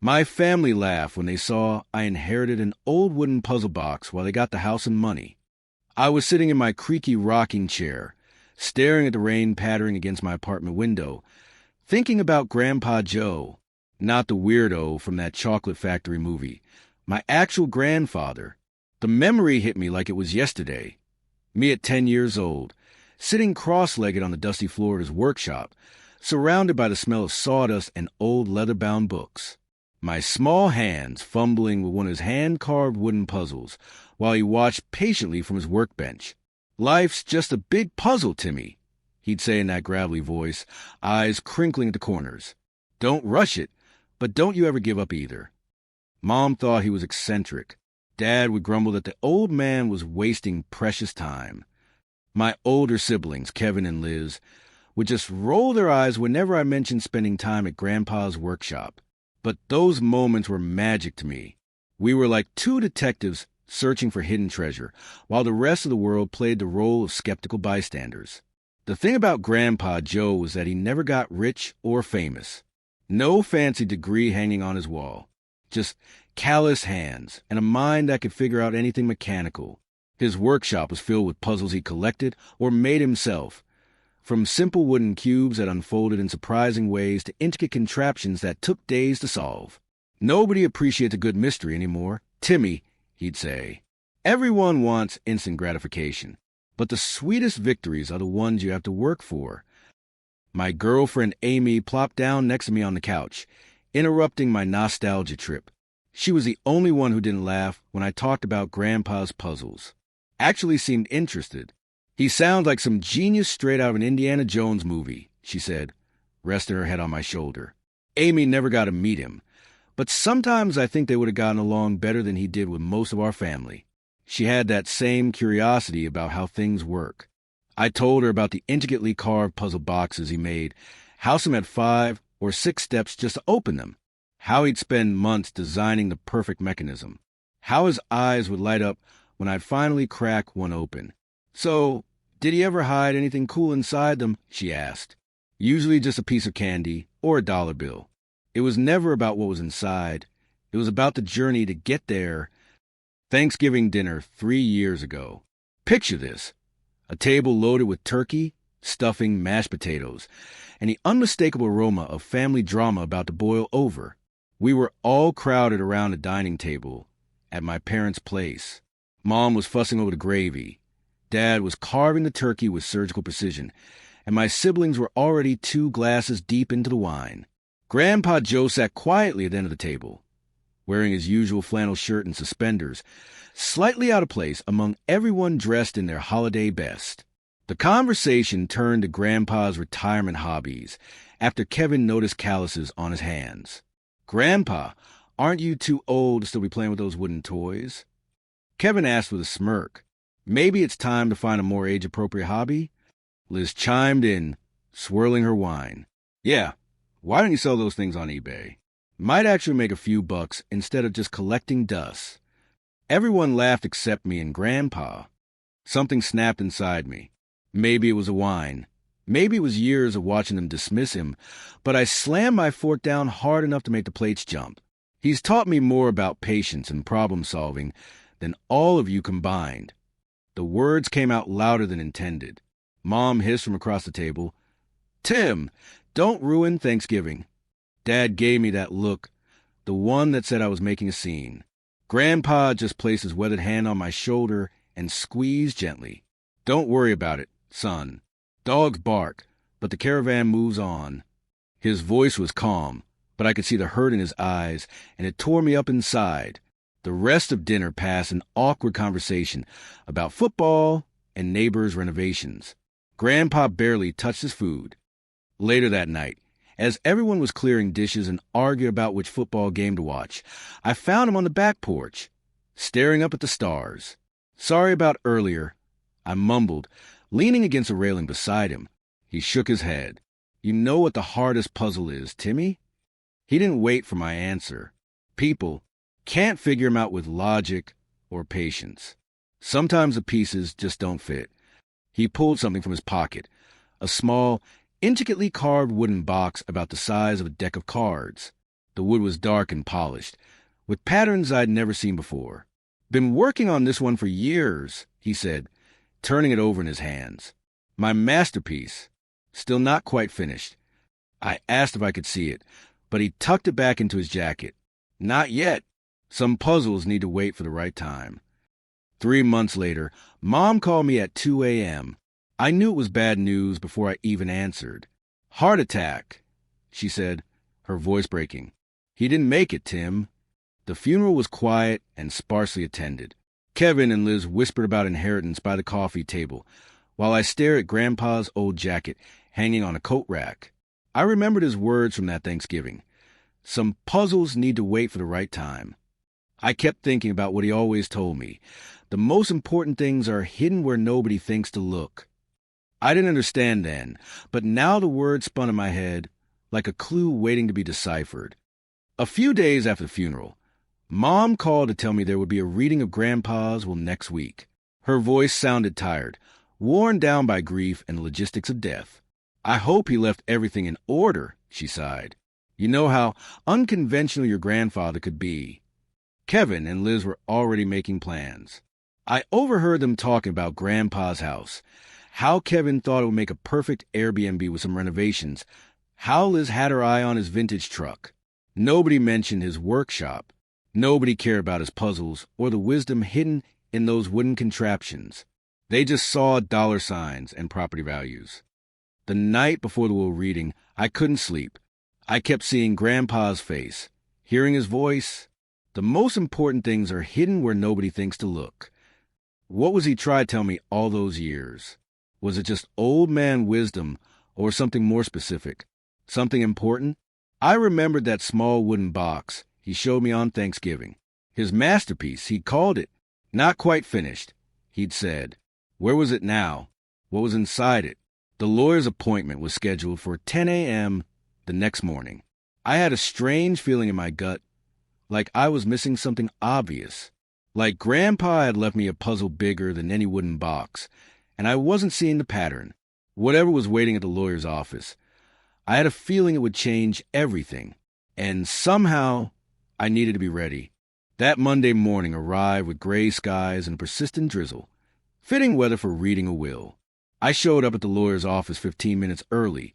My family laughed when they saw I inherited an old wooden puzzle box while they got the house and money. I was sitting in my creaky rocking chair, staring at the rain pattering against my apartment window, thinking about Grandpa Joe, not the weirdo from that Chocolate Factory movie, my actual grandfather. The memory hit me like it was yesterday. Me at 10 years old, sitting cross-legged on the dusty floor of his workshop, surrounded by the smell of sawdust and old leather-bound books. My small hands fumbling with one of his hand-carved wooden puzzles while he watched patiently from his workbench. "Life's just a big puzzle, Timmy," he'd say in that gravelly voice, eyes crinkling at the corners. "Don't rush it, but don't you ever give up either." Mom thought he was eccentric. Dad would grumble that the old man was wasting precious time. My older siblings, Kevin and Liz, would just roll their eyes whenever I mentioned spending time at Grandpa's workshop. But those moments were magic to me. We were like two detectives searching for hidden treasure, while the rest of the world played the role of skeptical bystanders. The thing about Grandpa Joe was that he never got rich or famous. No fancy degree hanging on his wall. Just callous hands and a mind that could figure out anything mechanical. His workshop was filled with puzzles he collected or made himself, from simple wooden cubes that unfolded in surprising ways to intricate contraptions that took days to solve. "Nobody appreciates a good mystery anymore. Timmy," he'd say, "everyone wants instant gratification, but the sweetest victories are the ones you have to work for." My girlfriend Amy plopped down next to me on the couch, interrupting my nostalgia trip. She was the only one who didn't laugh when I talked about Grandpa's puzzles. Actually seemed interested. "He sounds like some genius straight out of an Indiana Jones movie," she said, resting her head on my shoulder. Amy never got to meet him, but sometimes I think they would have gotten along better than he did with most of our family. She had that same curiosity about how things work. I told her about the intricately carved puzzle boxes he made, how some had 5 or 6 steps just to open them, how he'd spend months designing the perfect mechanism, how his eyes would light up when I'd finally crack one open. "So, did he ever hide anything cool inside them?" she asked. "Usually just a piece of candy or a dollar bill. It was never about what was inside. It was about the journey to get there." Thanksgiving dinner 3 years ago. Picture this. A table loaded with turkey, stuffing, mashed potatoes, and the unmistakable aroma of family drama about to boil over. We were all crowded around the dining table at my parents' place. Mom was fussing over the gravy. Dad was carving the turkey with surgical precision, and my siblings were already 2 glasses deep into the wine. Grandpa Joe sat quietly at the end of the table, wearing his usual flannel shirt and suspenders, slightly out of place among everyone dressed in their holiday best. The conversation turned to Grandpa's retirement hobbies after Kevin noticed calluses on his hands. "Grandpa, aren't you too old to still be playing with those wooden toys?" Kevin asked with a smirk. "Maybe it's time to find a more age-appropriate hobby?" Liz chimed in, swirling her wine. "Yeah, why don't you sell those things on eBay? Might actually make a few bucks instead of just collecting dust." Everyone laughed except me and Grandpa. Something snapped inside me. Maybe it was a wine. Maybe it was years of watching them dismiss him, but I slammed my fork down hard enough to make the plates jump. "He's taught me more about patience and problem-solving than all of you combined." The words came out louder than intended. Mom hissed from across the table, "Tim, don't ruin Thanksgiving." Dad gave me that look, the one that said I was making a scene. Grandpa just placed his weathered hand on my shoulder and squeezed gently. "Don't worry about it, son. Dogs bark, but the caravan moves on." His voice was calm, but I could see the hurt in his eyes, and it tore me up inside. The rest of dinner passed in awkward conversation about football and neighbors' renovations. Grandpa barely touched his food. Later that night, as everyone was clearing dishes and arguing about which football game to watch, I found him on the back porch, staring up at the stars. "Sorry about earlier," I mumbled, leaning against a railing beside him. He shook his head. "You know what the hardest puzzle is, Timmy?" He didn't wait for my answer. People can't figure him out with logic or patience. Sometimes the pieces just don't fit. He pulled something from his pocket, a small, intricately carved wooden box about the size of a deck of cards. The wood was dark and polished, with patterns I'd never seen before. "Been working on this one for years," he said, turning it over in his hands. "My masterpiece. Still not quite finished." I asked if I could see it, but he tucked it back into his jacket. "Not yet. Some puzzles need to wait for the right time." 3 months later, Mom called me at 2 a.m. I knew it was bad news before I even answered. "Heart attack," she said, her voice breaking. "He didn't make it, Tim." The funeral was quiet and sparsely attended. Kevin and Liz whispered about inheritance by the coffee table, while I stared at Grandpa's old jacket hanging on a coat rack. I remembered his words from that Thanksgiving. Some puzzles need to wait for the right time. I kept thinking about what he always told me. The most important things are hidden where nobody thinks to look. I didn't understand then, but now the words spun in my head like a clue waiting to be deciphered. A few days after the funeral, Mom called to tell me there would be a reading of Grandpa's will next week. Her voice sounded tired, worn down by grief and the logistics of death. "I hope he left everything in order," she sighed. "You know how unconventional your grandfather could be." Kevin and Liz were already making plans. I overheard them talking about Grandpa's house, how Kevin thought it would make a perfect Airbnb with some renovations, how Liz had her eye on his vintage truck. Nobody mentioned his workshop. Nobody cared about his puzzles or the wisdom hidden in those wooden contraptions. They just saw dollar signs and property values. The night before the will reading, I couldn't sleep. I kept seeing Grandpa's face, hearing his voice. The most important things are hidden where nobody thinks to look. What was he trying to tell me all those years? Was it just old man wisdom or something more specific? Something important? I remembered that small wooden box he showed me on Thanksgiving. His masterpiece, he'd called it. Not quite finished, he'd said. Where was it now? What was inside it? The lawyer's appointment was scheduled for 10 a.m. the next morning. I had a strange feeling in my gut, like I was missing something obvious. Like Grandpa had left me a puzzle bigger than any wooden box, and I wasn't seeing the pattern. Whatever was waiting at the lawyer's office, I had a feeling it would change everything, and somehow I needed to be ready. That Monday morning arrived with gray skies and persistent drizzle, fitting weather for reading a will. I showed up at the lawyer's office 15 minutes early,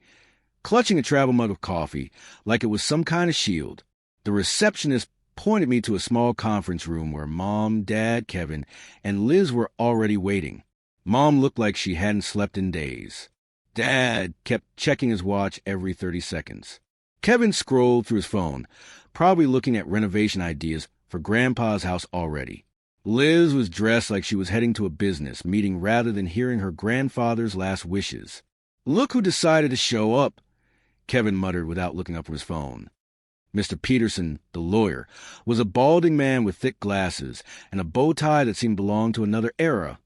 clutching a travel mug of coffee like it was some kind of shield. The receptionist pointed me to a small conference room where Mom, Dad, Kevin, and Liz were already waiting. Mom looked like she hadn't slept in days. Dad kept checking his watch every 30 seconds. Kevin scrolled through his phone, probably looking at renovation ideas for Grandpa's house already. Liz was dressed like she was heading to a business meeting rather than hearing her grandfather's last wishes. "Look who decided to show up," Kevin muttered without looking up from his phone. Mr. Peterson, the lawyer, was a balding man with thick glasses and a bow tie that seemed to belong to another era.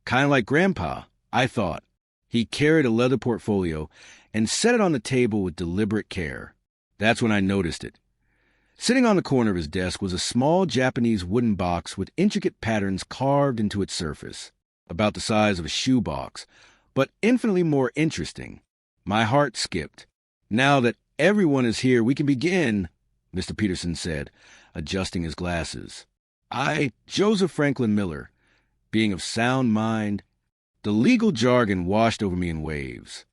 Kind of like Grandpa, I thought. He carried a leather portfolio and set it on the table with deliberate care. That's when I noticed it. Sitting on the corner of his desk was a small Japanese wooden box with intricate patterns carved into its surface, about the size of a shoebox, but infinitely more interesting. My heart skipped. "Now that everyone is here, we can begin," Mr. Peterson said, adjusting his glasses. Joseph Franklin Miller, being of sound mind. The legal jargon washed over me in waves.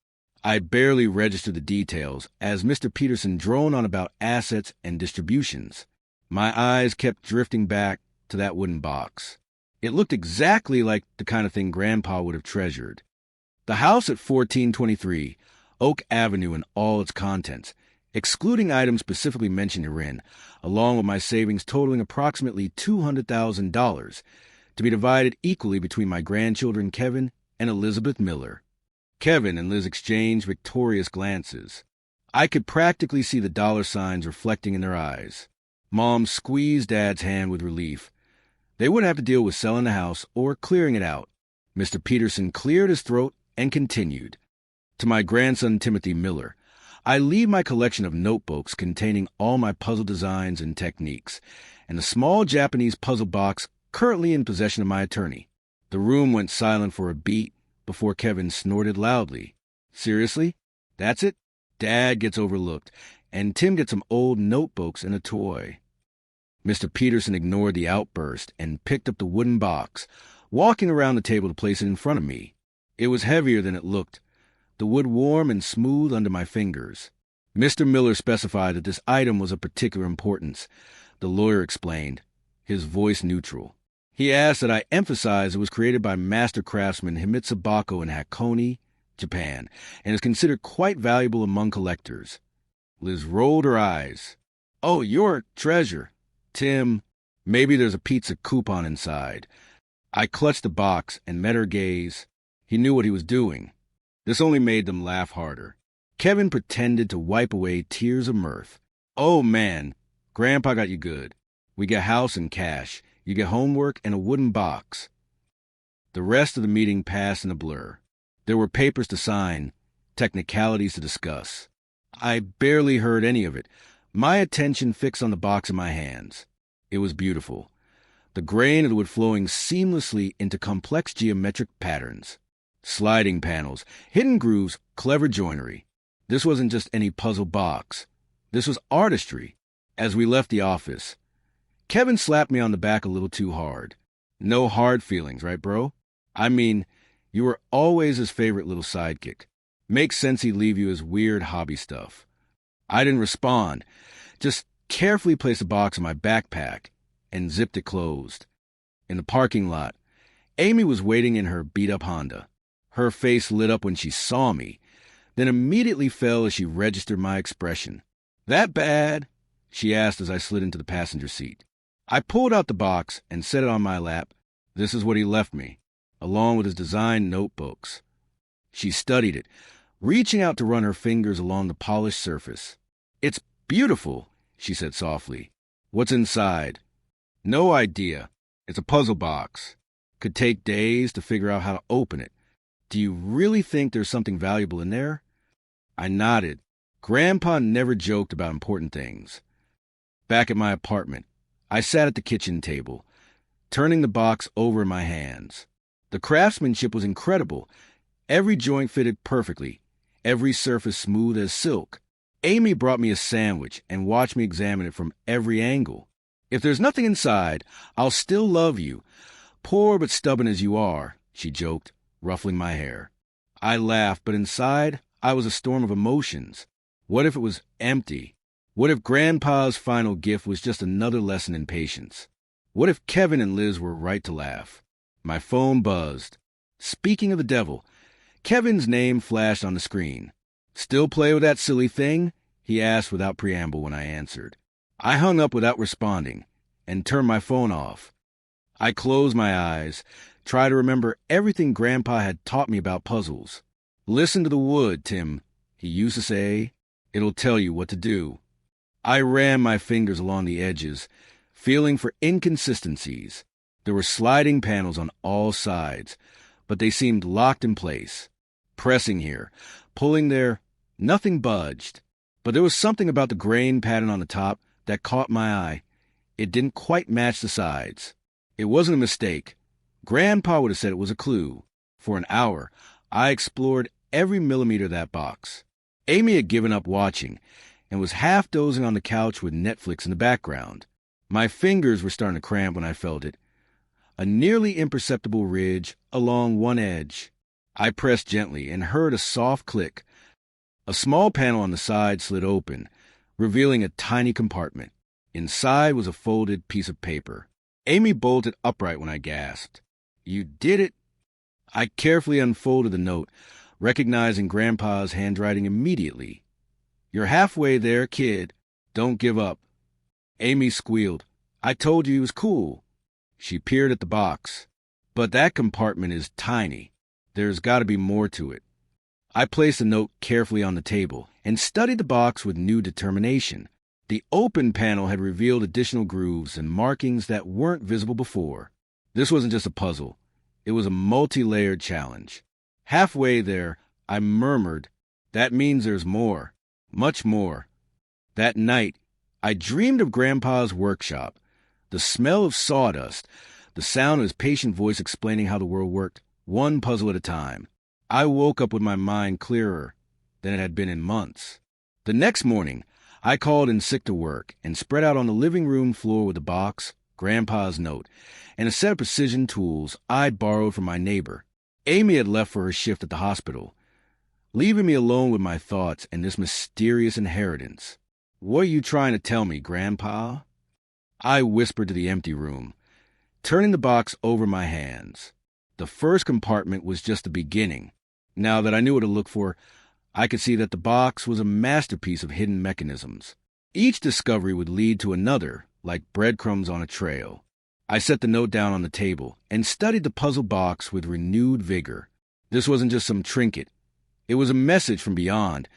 I barely registered the details as Mr. Peterson droned on about assets and distributions. My eyes kept drifting back to that wooden box. It looked exactly like the kind of thing Grandpa would have treasured. The house at 1423 Oak Avenue and all its contents, excluding items specifically mentioned herein, along with my savings totaling approximately $200,000, to be divided equally between my grandchildren Kevin and Elizabeth Miller. Kevin and Liz exchanged victorious glances. I could practically see the dollar signs reflecting in their eyes. Mom squeezed Dad's hand with relief. They wouldn't have to deal with selling the house or clearing it out. Mr. Peterson cleared his throat and continued. To my grandson Timothy Miller, I leave my collection of notebooks containing all my puzzle designs and techniques, and a small Japanese puzzle box currently in possession of my attorney. The room went silent for a beat before Kevin snorted loudly. "Seriously? That's it?" Dad gets overlooked, and Tim gets some old notebooks and a toy. Mr. Peterson ignored the outburst and picked up the wooden box, walking around the table to place it in front of me. It was heavier than it looked, the wood warm and smooth under my fingers. Mr. Miller specified that this item was of particular importance, the lawyer explained, his voice neutral. He asked that I emphasize it was created by master craftsman Himitsu Bako in Hakone, Japan, and is considered quite valuable among collectors. Liz rolled her eyes. Oh, you're a treasure. Tim, maybe there's a pizza coupon inside. I clutched the box and met her gaze. He knew what he was doing. This only made them laugh harder. Kevin pretended to wipe away tears of mirth. Oh, man, Grandpa got you good. We get house and cash. You get homework and a wooden box. The rest of the meeting passed in a blur. There were papers to sign, technicalities to discuss. I barely heard any of it, my attention fixed on the box in my hands. It was beautiful. The grain of the wood flowing seamlessly into complex geometric patterns. Sliding panels, hidden grooves, clever joinery. This wasn't just any puzzle box. This was artistry. As we left the office, Kevin slapped me on the back a little too hard. No hard feelings, right, bro? I mean, you were always his favorite little sidekick. Makes sense he'd leave you his weird hobby stuff. I didn't respond, just carefully placed the box in my backpack and zipped it closed. In the parking lot, Amy was waiting in her beat-up Honda. Her face lit up when she saw me, then immediately fell as she registered my expression. That bad? She asked as I slid into the passenger seat. I pulled out the box and set it on my lap. This is what he left me, along with his designed notebooks. She studied it, reaching out to run her fingers along the polished surface. It's beautiful, she said softly. What's inside? No idea. It's a puzzle box. Could take days to figure out how to open it. Do you really think there's something valuable in there? I nodded. Grandpa never joked about important things. Back at my apartment, I sat at the kitchen table, turning the box over in my hands. The craftsmanship was incredible. Every joint fitted perfectly, every surface smooth as silk. Amy brought me a sandwich and watched me examine it from every angle. If there's nothing inside, I'll still love you. Poor but stubborn as you are, she joked, ruffling my hair. I laughed, but inside, I was a storm of emotions. What if it was empty? What if Grandpa's final gift was just another lesson in patience? What if Kevin and Liz were right to laugh? My phone buzzed. Speaking of the devil, Kevin's name flashed on the screen. Still play with that silly thing? He asked without preamble when I answered. I hung up without responding and turned my phone off. I closed my eyes, tried to remember everything Grandpa had taught me about puzzles. Listen to the wood, Tim, he used to say. It'll tell you what to do. I ran my fingers along the edges, feeling for inconsistencies. There were sliding panels on all sides, but they seemed locked in place. Pressing here, pulling there, nothing budged. But there was something about the grain pattern on the top that caught my eye. It didn't quite match the sides. It wasn't a mistake. Grandpa would have said it was a clue. For an hour, I explored every millimeter of that box. Amy had given up watching and was half dozing on the couch with Netflix in the background. My fingers were starting to cramp when I felt it. A nearly imperceptible ridge along one edge. I pressed gently and heard a soft click. A small panel on the side slid open, revealing a tiny compartment. Inside was a folded piece of paper. Amy bolted upright when I gasped. You did it? I carefully unfolded the note, recognizing Grandpa's handwriting immediately. You're halfway there, kid. Don't give up. Amy squealed. I told you he was cool. She peered at the box. But that compartment is tiny. There's got to be more to it. I placed the note carefully on the table and studied the box with new determination. The open panel had revealed additional grooves and markings that weren't visible before. This wasn't just a puzzle. It was a multi-layered challenge. Halfway there, I murmured, that means there's more. Much more. That night, I dreamed of Grandpa's workshop. The smell of sawdust, the sound of his patient voice explaining how the world worked, one puzzle at a time. I woke up with my mind clearer than it had been in months. The next morning, I called in sick to work and spread out on the living room floor with a box, Grandpa's note, and a set of precision tools I'd borrowed from my neighbor. Amy had left for her shift at the hospital, leaving me alone with my thoughts and this mysterious inheritance. "What are you trying to tell me, Grandpa?" I whispered to the empty room, turning the box over my hands. The first compartment was just the beginning. Now that I knew what to look for, I could see that the box was a masterpiece of hidden mechanisms. Each discovery would lead to another, like breadcrumbs on a trail. I set the note down on the table and studied the puzzle box with renewed vigor. This wasn't just some trinket. It was a message from beyond,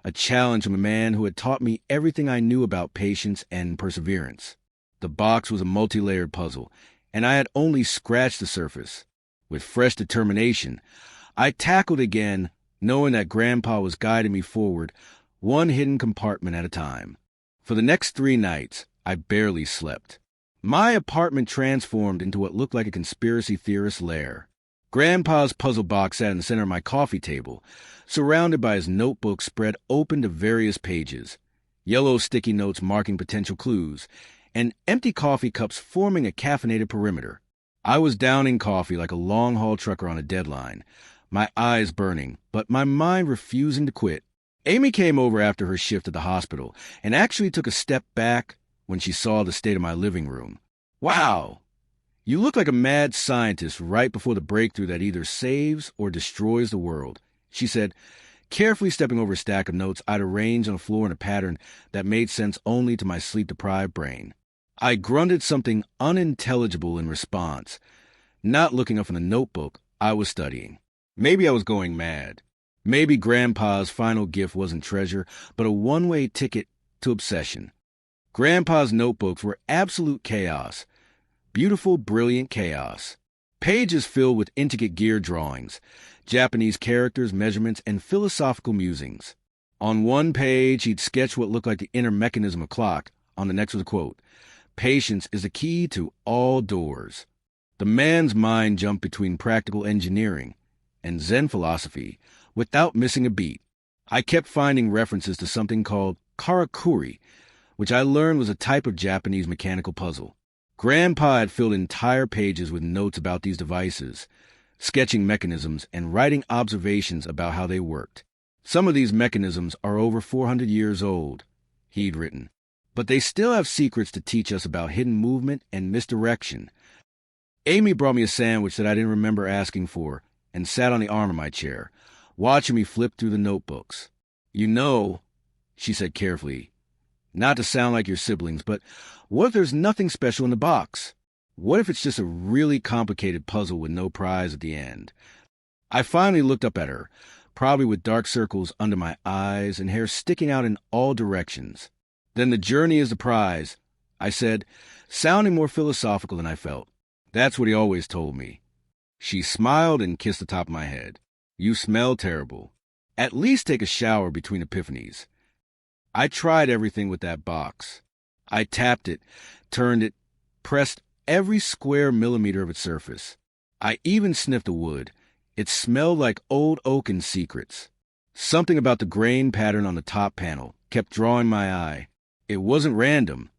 a challenge from a man who had taught me everything I knew about patience and perseverance. The box was a multi-layered puzzle, and I had only scratched the surface. With fresh determination, I tackled again, knowing that Grandpa was guiding me forward, one hidden compartment at a time. For the next 3 nights, I barely slept. My apartment transformed into what looked like a conspiracy theorist's lair. Grandpa's puzzle box sat in the center of my coffee table, surrounded by his notebook spread open to various pages, yellow sticky notes marking potential clues, and empty coffee cups forming a caffeinated perimeter. I was downing coffee like a long-haul trucker on a deadline, my eyes burning, but my mind refusing to quit. Amy came over after her shift at the hospital and actually took a step back when she saw the state of my living room. "Wow! You look like a mad scientist right before the breakthrough that either saves or destroys the world," she said, carefully stepping over a stack of notes I'd arranged on the floor in a pattern that made sense only to my sleep-deprived brain. I grunted something unintelligible in response, not looking up from the notebook I was studying. Maybe I was going mad. Maybe Grandpa's final gift wasn't treasure, but a one-way ticket to obsession. Grandpa's notebooks were absolute chaos. Beautiful, brilliant chaos. Pages filled with intricate gear drawings, Japanese characters, measurements, and philosophical musings. On one page, he'd sketched what looked like the inner mechanism of a clock. On the next was a quote, "Patience is the key to all doors." The man's mind jumped between practical engineering and Zen philosophy without missing a beat. I kept finding references to something called karakuri, which I learned was a type of Japanese mechanical puzzle. Grandpa had filled entire pages with notes about these devices, sketching mechanisms and writing observations about how they worked. "Some of these mechanisms are over 400 years old," he'd written, "but they still have secrets to teach us about hidden movement and misdirection." Amy brought me a sandwich that I didn't remember asking for and sat on the arm of my chair, watching me flip through the notebooks. "You know," she said carefully, "not to sound like your siblings, but what if there's nothing special in the box? What if it's just a really complicated puzzle with no prize at the end?" I finally looked up at her, probably with dark circles under my eyes and hair sticking out in all directions. "Then the journey is the prize," I said, sounding more philosophical than I felt. "That's what he always told me." She smiled and kissed the top of my head. "You smell terrible. At least take a shower between epiphanies." I tried everything with that box. I tapped it, turned it, pressed every square millimeter of its surface. I even sniffed the wood. It smelled like old oak and secrets. Something about the grain pattern on the top panel kept drawing my eye. It wasn't random.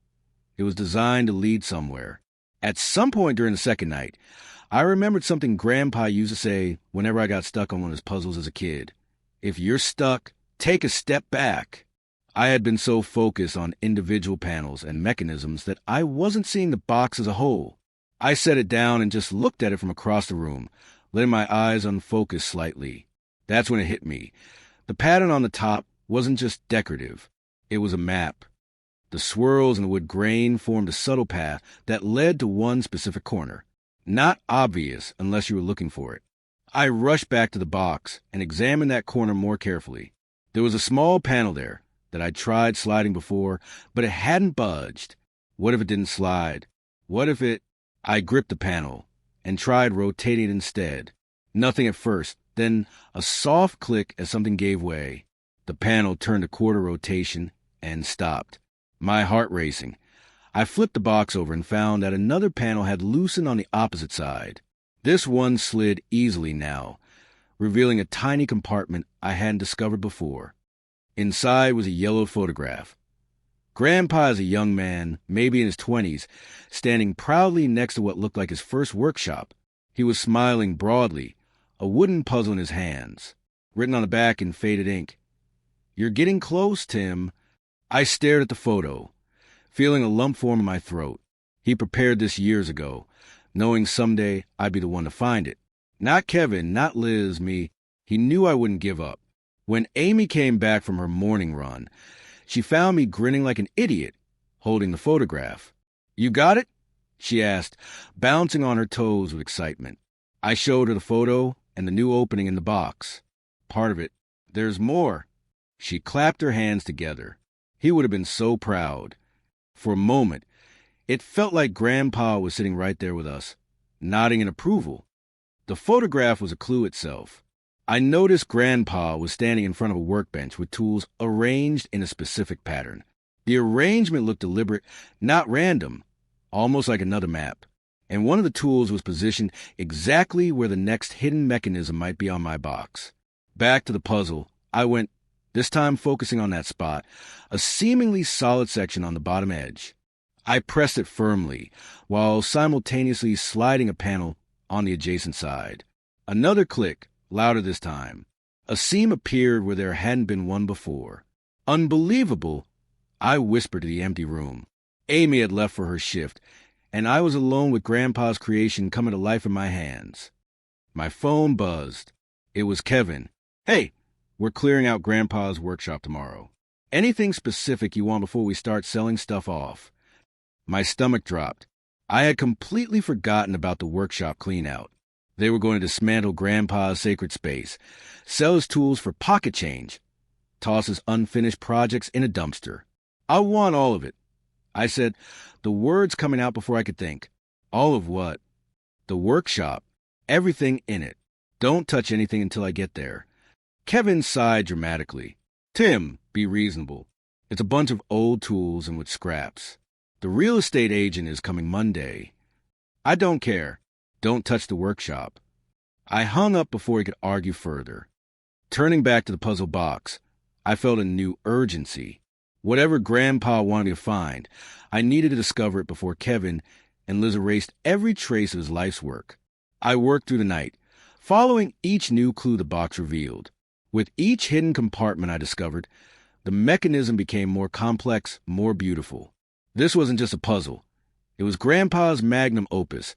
It was designed to lead somewhere. At some point during the second night, I remembered something Grandpa used to say whenever I got stuck on one of his puzzles as a kid. "If you're stuck, take a step back." I had been so focused on individual panels and mechanisms that I wasn't seeing the box as a whole. I set it down and just looked at it from across the room, letting my eyes unfocus slightly. That's when it hit me. The pattern on the top wasn't just decorative. It was a map. The swirls in the wood grain formed a subtle path that led to one specific corner. Not obvious unless you were looking for it. I rushed back to the box and examined that corner more carefully. There was a small panel there that I'd tried sliding before, but it hadn't budged. What if it didn't slide? What if it... I gripped the panel and tried rotating it instead. Nothing at first, then a soft click as something gave way. The panel turned a quarter rotation and stopped. My heart racing. I flipped the box over and found that another panel had loosened on the opposite side. This one slid easily now, revealing a tiny compartment I hadn't discovered before. Inside was a yellow photograph. Grandpa is a young man, maybe in his 20s, standing proudly next to what looked like his first workshop. He was smiling broadly, a wooden puzzle in his hands, written on the back in faded ink. "You're getting close, Tim." I stared at the photo, feeling a lump form in my throat. He prepared this years ago, knowing someday I'd be the one to find it. Not Kevin, not Liz, me. He knew I wouldn't give up. When Amy came back from her morning run, she found me grinning like an idiot, holding the photograph. "You got it?" she asked, bouncing on her toes with excitement. I showed her the photo and the new opening in the box. Part of it. "There's more." She clapped her hands together. He would have been so proud. For a moment, it felt like Grandpa was sitting right there with us, nodding in approval. The photograph was a clue itself. I noticed Grandpa was standing in front of a workbench with tools arranged in a specific pattern. The arrangement looked deliberate, not random, almost like another map. And one of the tools was positioned exactly where the next hidden mechanism might be on my box. Back to the puzzle, I went, this time focusing on that spot, a seemingly solid section on the bottom edge. I pressed it firmly, while simultaneously sliding a panel on the adjacent side. Another click, louder this time. A seam appeared where there hadn't been one before. "Unbelievable," I whispered to the empty room. Amy had left for her shift, and I was alone with Grandpa's creation coming to life in my hands. My phone buzzed. It was Kevin. "Hey, we're clearing out Grandpa's workshop tomorrow. Anything specific you want before we start selling stuff off?" My stomach dropped. I had completely forgotten about the workshop clean-out. They were going to dismantle Grandpa's sacred space, sell his tools for pocket change, toss his unfinished projects in a dumpster. "I want all of it," I said, the words coming out before I could think. "All of what?" "The workshop. Everything in it. Don't touch anything until I get there." Kevin sighed dramatically. "Tim, be reasonable. It's a bunch of old tools and with scraps. The real estate agent is coming Monday." "I don't care. Don't touch the workshop." I hung up before he could argue further. Turning back to the puzzle box, I felt a new urgency. Whatever Grandpa wanted me to find, I needed to discover it before Kevin and Liz erased every trace of his life's work. I worked through the night, following each new clue the box revealed. With each hidden compartment I discovered, the mechanism became more complex, more beautiful. This wasn't just a puzzle. It was Grandpa's magnum opus,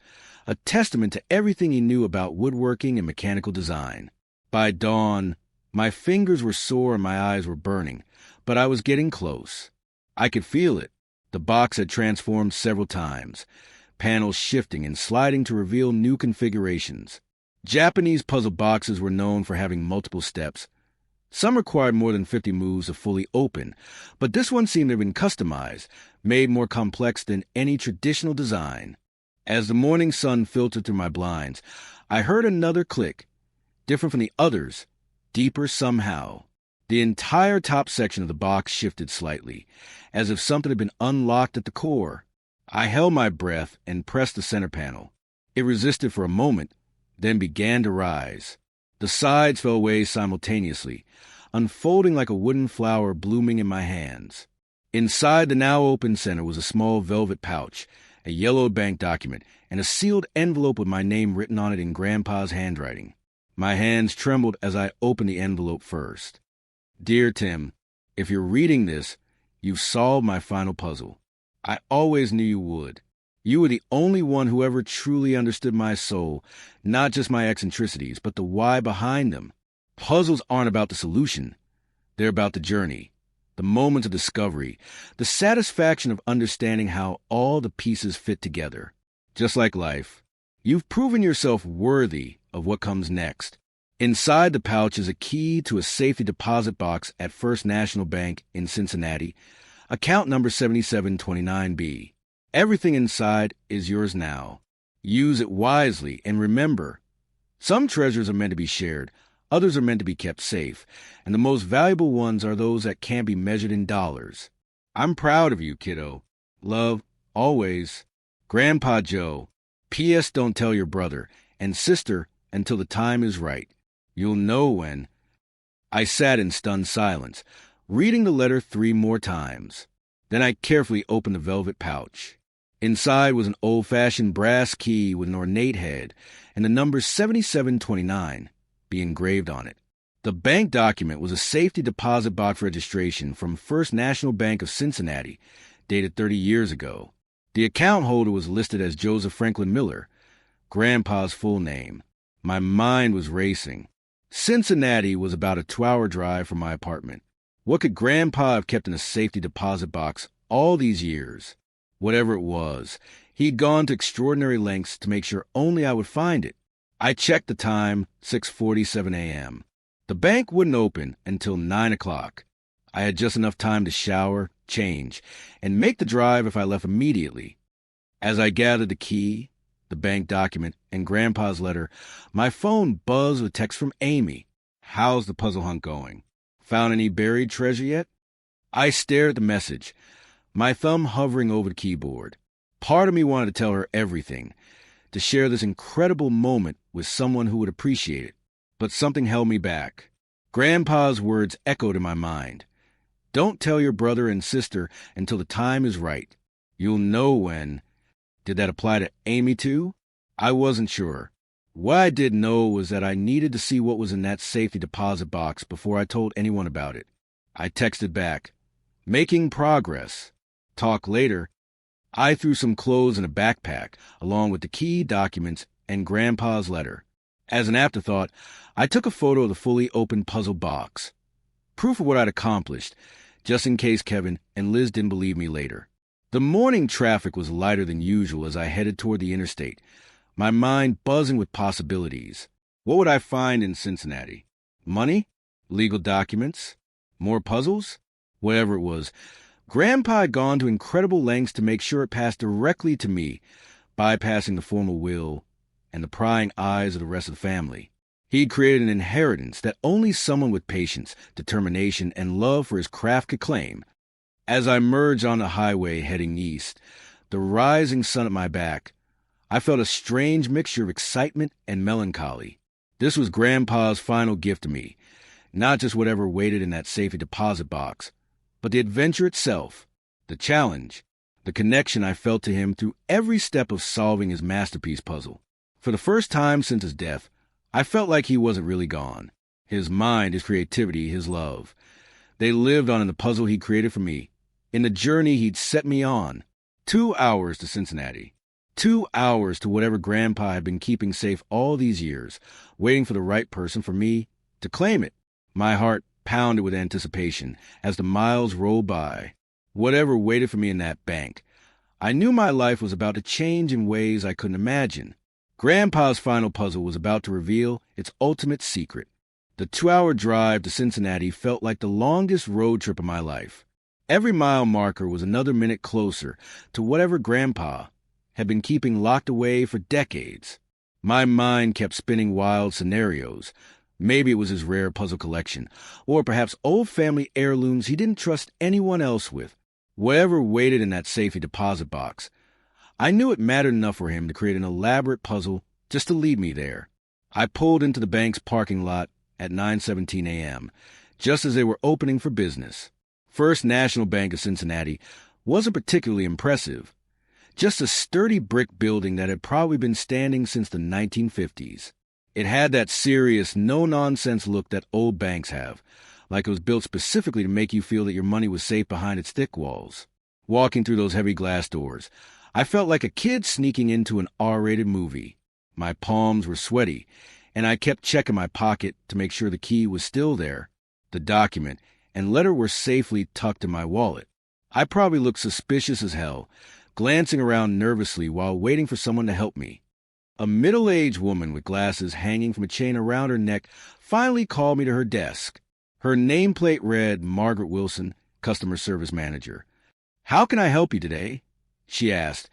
a testament to everything he knew about woodworking and mechanical design. By dawn, my fingers were sore and my eyes were burning, but I was getting close. I could feel it. The box had transformed several times, panels shifting and sliding to reveal new configurations. Japanese puzzle boxes were known for having multiple steps. Some required more than 50 moves to fully open, but this one seemed to have been customized, made more complex than any traditional design. As the morning sun filtered through my blinds, I heard another click, different from the others, deeper somehow. The entire top section of the box shifted slightly, as if something had been unlocked at the core. I held my breath and pressed the center panel. It resisted for a moment, then began to rise. The sides fell away simultaneously, unfolding like a wooden flower blooming in my hands. Inside the now open center was a small velvet pouch, a yellowed bank document, and a sealed envelope with my name written on it in Grandpa's handwriting. My hands trembled as I opened the envelope first. "Dear Tim, if you're reading this, you've solved my final puzzle. I always knew you would. You were the only one who ever truly understood my soul, not just my eccentricities, but the why behind them. Puzzles aren't about the solution. They're about the journey, the moments of discovery, the satisfaction of understanding how all the pieces fit together. Just like life, you've proven yourself worthy of what comes next." Inside the pouch is a key to a safety deposit box at First National Bank in Cincinnati, account number 7729B. Everything inside is yours now. Use it wisely, and remember, some treasures are meant to be shared, others are meant to be kept safe, and the most valuable ones are those that can't be measured in dollars. I'm proud of you, kiddo. Love, always, Grandpa Joe. P.S. Don't tell your brother, and sister until the time is right. You'll know when. I sat in stunned silence, reading the letter 3 more times. Then I carefully opened the velvet pouch. Inside was an old-fashioned brass key with an ornate head and the number 7729 be engraved on it. The bank document was a safety deposit box registration from First National Bank of Cincinnati, dated 30 years ago. The account holder was listed as Joseph Franklin Miller, Grandpa's full name. My mind was racing. Cincinnati was about a 2-hour drive from my apartment. What could Grandpa have kept in a safety deposit box all these years? Whatever it was, he'd gone to extraordinary lengths to make sure only I would find it. I checked the time, 6:47 a.m. The bank wouldn't open until 9 o'clock. I had just enough time to shower, change, and make the drive if I left immediately. As I gathered the key, the bank document, and Grandpa's letter, my phone buzzed with text from Amy. "How's the puzzle hunt going? Found any buried treasure yet?" I stared at the message, my thumb hovering over the keyboard. Part of me wanted to tell her everything, to share this incredible moment with someone who would appreciate it. But something held me back. Grandpa's words echoed in my mind. "Don't tell your brother and sister until the time is right. You'll know when." Did that apply to Amy too? I wasn't sure. What I did know was that I needed to see what was in that safety deposit box before I told anyone about it. I texted back, "Making progress. Talk later." I threw some clothes in a backpack, along with the key, documents, and Grandpa's letter. As an afterthought, I took a photo of the fully opened puzzle box. Proof of what I'd accomplished, just in case Kevin and Liz didn't believe me later. The morning traffic was lighter than usual as I headed toward the interstate, my mind buzzing with possibilities. What would I find in Cincinnati? Money? Legal documents? More puzzles? Whatever it was, Grandpa had gone to incredible lengths to make sure it passed directly to me, bypassing the formal will and the prying eyes of the rest of the family. He'd created an inheritance that only someone with patience, determination, and love for his craft could claim. As I merged on the highway heading east, the rising sun at my back, I felt a strange mixture of excitement and melancholy. This was Grandpa's final gift to me, not just whatever waited in that safety deposit box, but the adventure itself, the challenge, the connection I felt to him through every step of solving his masterpiece puzzle. For the first time since his death, I felt like he wasn't really gone. His mind, his creativity, his love. They lived on in the puzzle he created for me, in the journey he'd set me on. 2 hours to Cincinnati. 2 hours to whatever Grandpa had been keeping safe all these years, waiting for the right person for me to claim it. My heart pounded with anticipation as the miles rolled by. Whatever waited for me in that bank, I knew my life was about to change in ways I couldn't imagine. Grandpa's final puzzle was about to reveal its ultimate secret. The 2-hour drive to Cincinnati felt like the longest road trip of my life. Every mile marker was another minute closer to whatever Grandpa had been keeping locked away for decades. My mind kept spinning wild scenarios. Maybe it was his rare puzzle collection, or perhaps old family heirlooms he didn't trust anyone else with. Whatever waited in that safety deposit box, I knew it mattered enough for him to create an elaborate puzzle just to lead me there. I pulled into the bank's parking lot at 9:17 a.m., just as they were opening for business. First National Bank of Cincinnati wasn't particularly impressive. Just a sturdy brick building that had probably been standing since the 1950s. It had that serious, no-nonsense look that old banks have, like it was built specifically to make you feel that your money was safe behind its thick walls. Walking through those heavy glass doors, I felt like a kid sneaking into an R-rated movie. My palms were sweaty, and I kept checking my pocket to make sure the key was still there. The document and letter were safely tucked in my wallet. I probably looked suspicious as hell, glancing around nervously while waiting for someone to help me. A middle-aged woman with glasses hanging from a chain around her neck finally called me to her desk. Her nameplate read, "Margaret Wilson, Customer Service Manager." "How can I help you today?" she asked,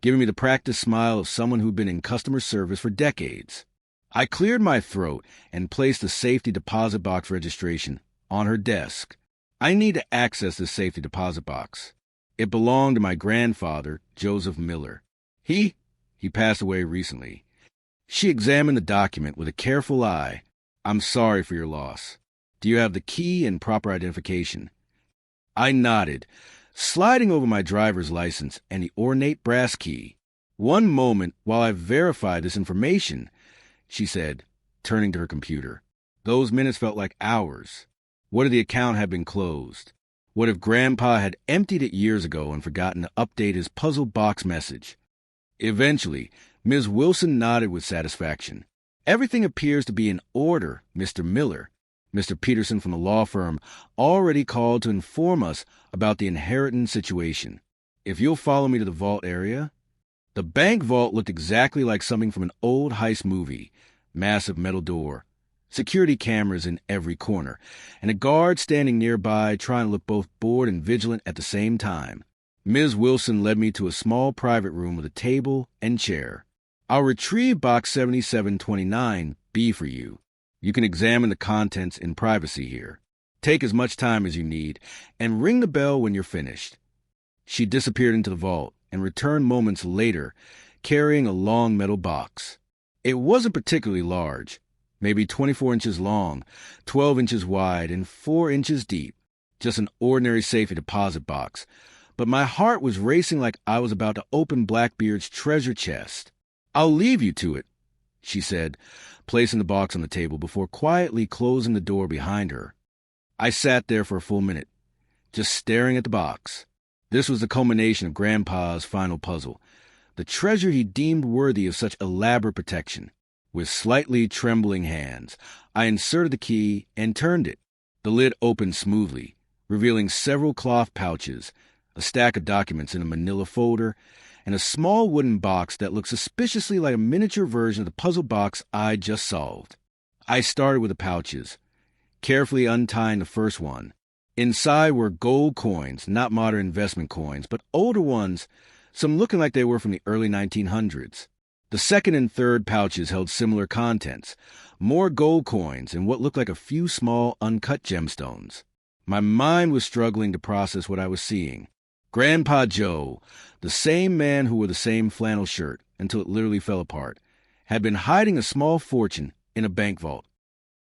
giving me the practiced smile of someone who'd been in customer service for decades. I cleared my throat and placed the safety deposit box registration on her desk. I need to access this safety deposit box. It belonged to my grandfather, Joseph Miller. He passed away recently. She examined the document with a careful eye. "I'm sorry for your loss. Do you have the key and proper identification?" I nodded, sliding over my driver's license and the ornate brass key. "One moment while I verify this information," she said, turning to her computer. Those minutes felt like hours. What if the account had been closed? What if Grandpa had emptied it years ago and forgotten to update his puzzle box message? Eventually, Ms. Wilson nodded with satisfaction. "Everything appears to be in order, Mr. Miller." Mr. Peterson from the law firm already called to inform us about the inheritance situation. "If you'll follow me to the vault area." The bank vault looked exactly like something from an old heist movie. Massive metal door, security cameras in every corner, and a guard standing nearby trying to look both bored and vigilant at the same time. Ms. Wilson led me to a small private room with a table and chair. "I'll retrieve box 7729B for you. You can examine the contents in privacy here. Take as much time as you need, and ring the bell when you're finished." She disappeared into the vault and returned moments later, carrying a long metal box. It wasn't particularly large, maybe 24 inches long, 12 inches wide, and 4 inches deep. Just an ordinary safety deposit box. But my heart was racing like I was about to open Blackbeard's treasure chest. "I'll leave you to it," she said, placing the box on the table before quietly closing the door behind her. I sat there for a full minute, just staring at the box. This was the culmination of Grandpa's final puzzle, the treasure he deemed worthy of such elaborate protection. With slightly trembling hands, I inserted the key and turned it. The lid opened smoothly, revealing several cloth pouches, a stack of documents in a manila folder, and a small wooden box that looked suspiciously like a miniature version of the puzzle box I'd just solved. I started with the pouches, carefully untying the first one. Inside were gold coins, not modern investment coins, but older ones, some looking like they were from the early 1900s. The second and third pouches held similar contents, more gold coins and what looked like a few small uncut gemstones. My mind was struggling to process what I was seeing. Grandpa Joe, the same man who wore the same flannel shirt until it literally fell apart, had been hiding a small fortune in a bank vault.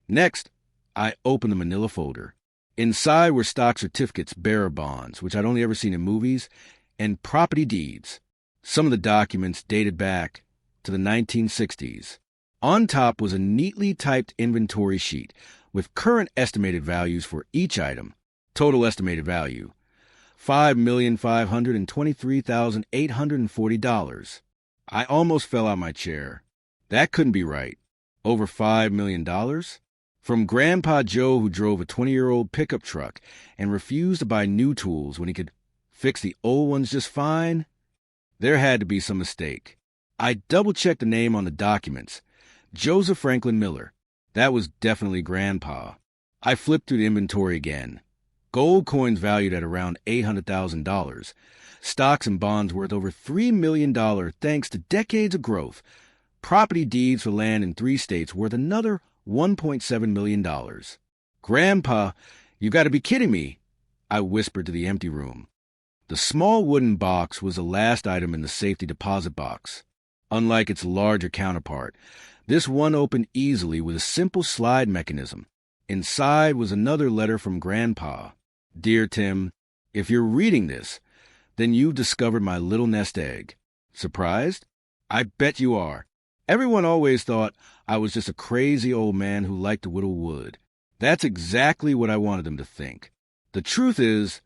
Next, I opened the manila folder. Inside were stock certificates, bearer bonds, which I'd only ever seen in movies, and property deeds. Some of the documents dated back to the 1960s. On top was a neatly typed inventory sheet with current estimated values for each item. Total estimated value, $5,523,840. I almost fell out my chair. That couldn't be right. Over $5 million? From Grandpa Joe, who drove a 20-year-old pickup truck and refused to buy new tools when he could fix the old ones just fine? There had to be some mistake. I double-checked the name on the documents. Joseph Franklin Miller. That was definitely Grandpa. I flipped through the inventory again. Gold coins valued at around $800,000. Stocks and bonds worth over $3 million thanks to decades of growth. Property deeds for land in 3 states worth another $1.7 million. "Grandpa, you've got to be kidding me," I whispered to the empty room. The small wooden box was the last item in the safety deposit box. Unlike its larger counterpart, this one opened easily with a simple slide mechanism. Inside was another letter from Grandpa. "Dear Tim, if you're reading this, then you've discovered my little nest egg. Surprised? I bet you are. Everyone always thought I was just a crazy old man who liked to whittle wood. That's exactly what I wanted them to think. The truth is,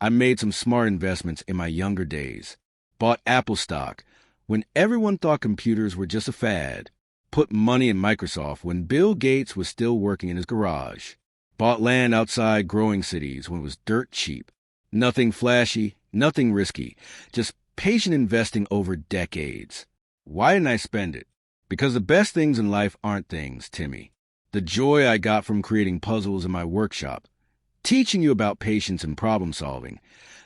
I made some smart investments in my younger days. Bought Apple stock when everyone thought computers were just a fad. Put money in Microsoft when Bill Gates was still working in his garage. Bought land outside growing cities when it was dirt cheap. Nothing flashy, nothing risky, just patient investing over decades. Why didn't I spend it? Because the best things in life aren't things, Timmy. The joy I got from creating puzzles in my workshop, teaching you about patience and problem solving,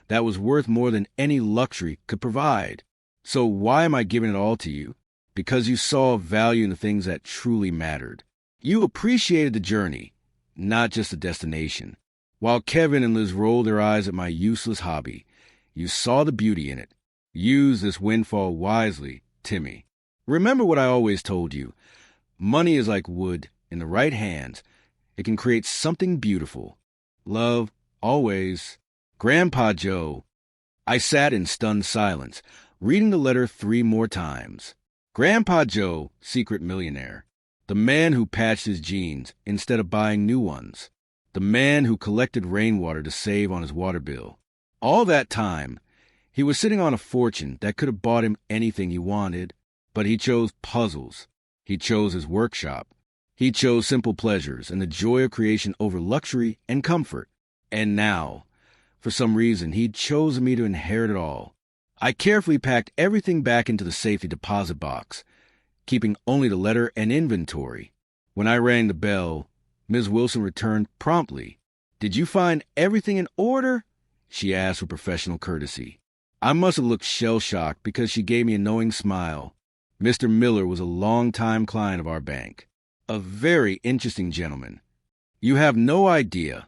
that was worth more than any luxury could provide. So why am I giving it all to you? Because you saw value in the things that truly mattered. You appreciated the journey, not just the destination. While Kevin and Liz rolled their eyes at my useless hobby, you saw the beauty in it. Use this windfall wisely, Timmy. Remember what I always told you. Money is like wood. In the right hands, it can create something beautiful. Love, always, Grandpa Joe. I sat in stunned silence, reading the letter 3 more times. Grandpa Joe, secret millionaire. The man who patched his jeans instead of buying new ones. The man who collected rainwater to save on his water bill. All that time, he was sitting on a fortune that could have bought him anything he wanted, but he chose puzzles. He chose his workshop. He chose simple pleasures and the joy of creation over luxury and comfort. And now, for some reason, he'd chosen me to inherit it all. I carefully packed everything back into the safety deposit box, keeping only the letter and inventory. When I rang the bell, Ms. Wilson returned promptly. "Did you find everything in order?" she asked with professional courtesy. I must have looked shell-shocked because she gave me a knowing smile. Mr. Miller was a long-time client of our bank. A very interesting gentleman. "You have no idea,"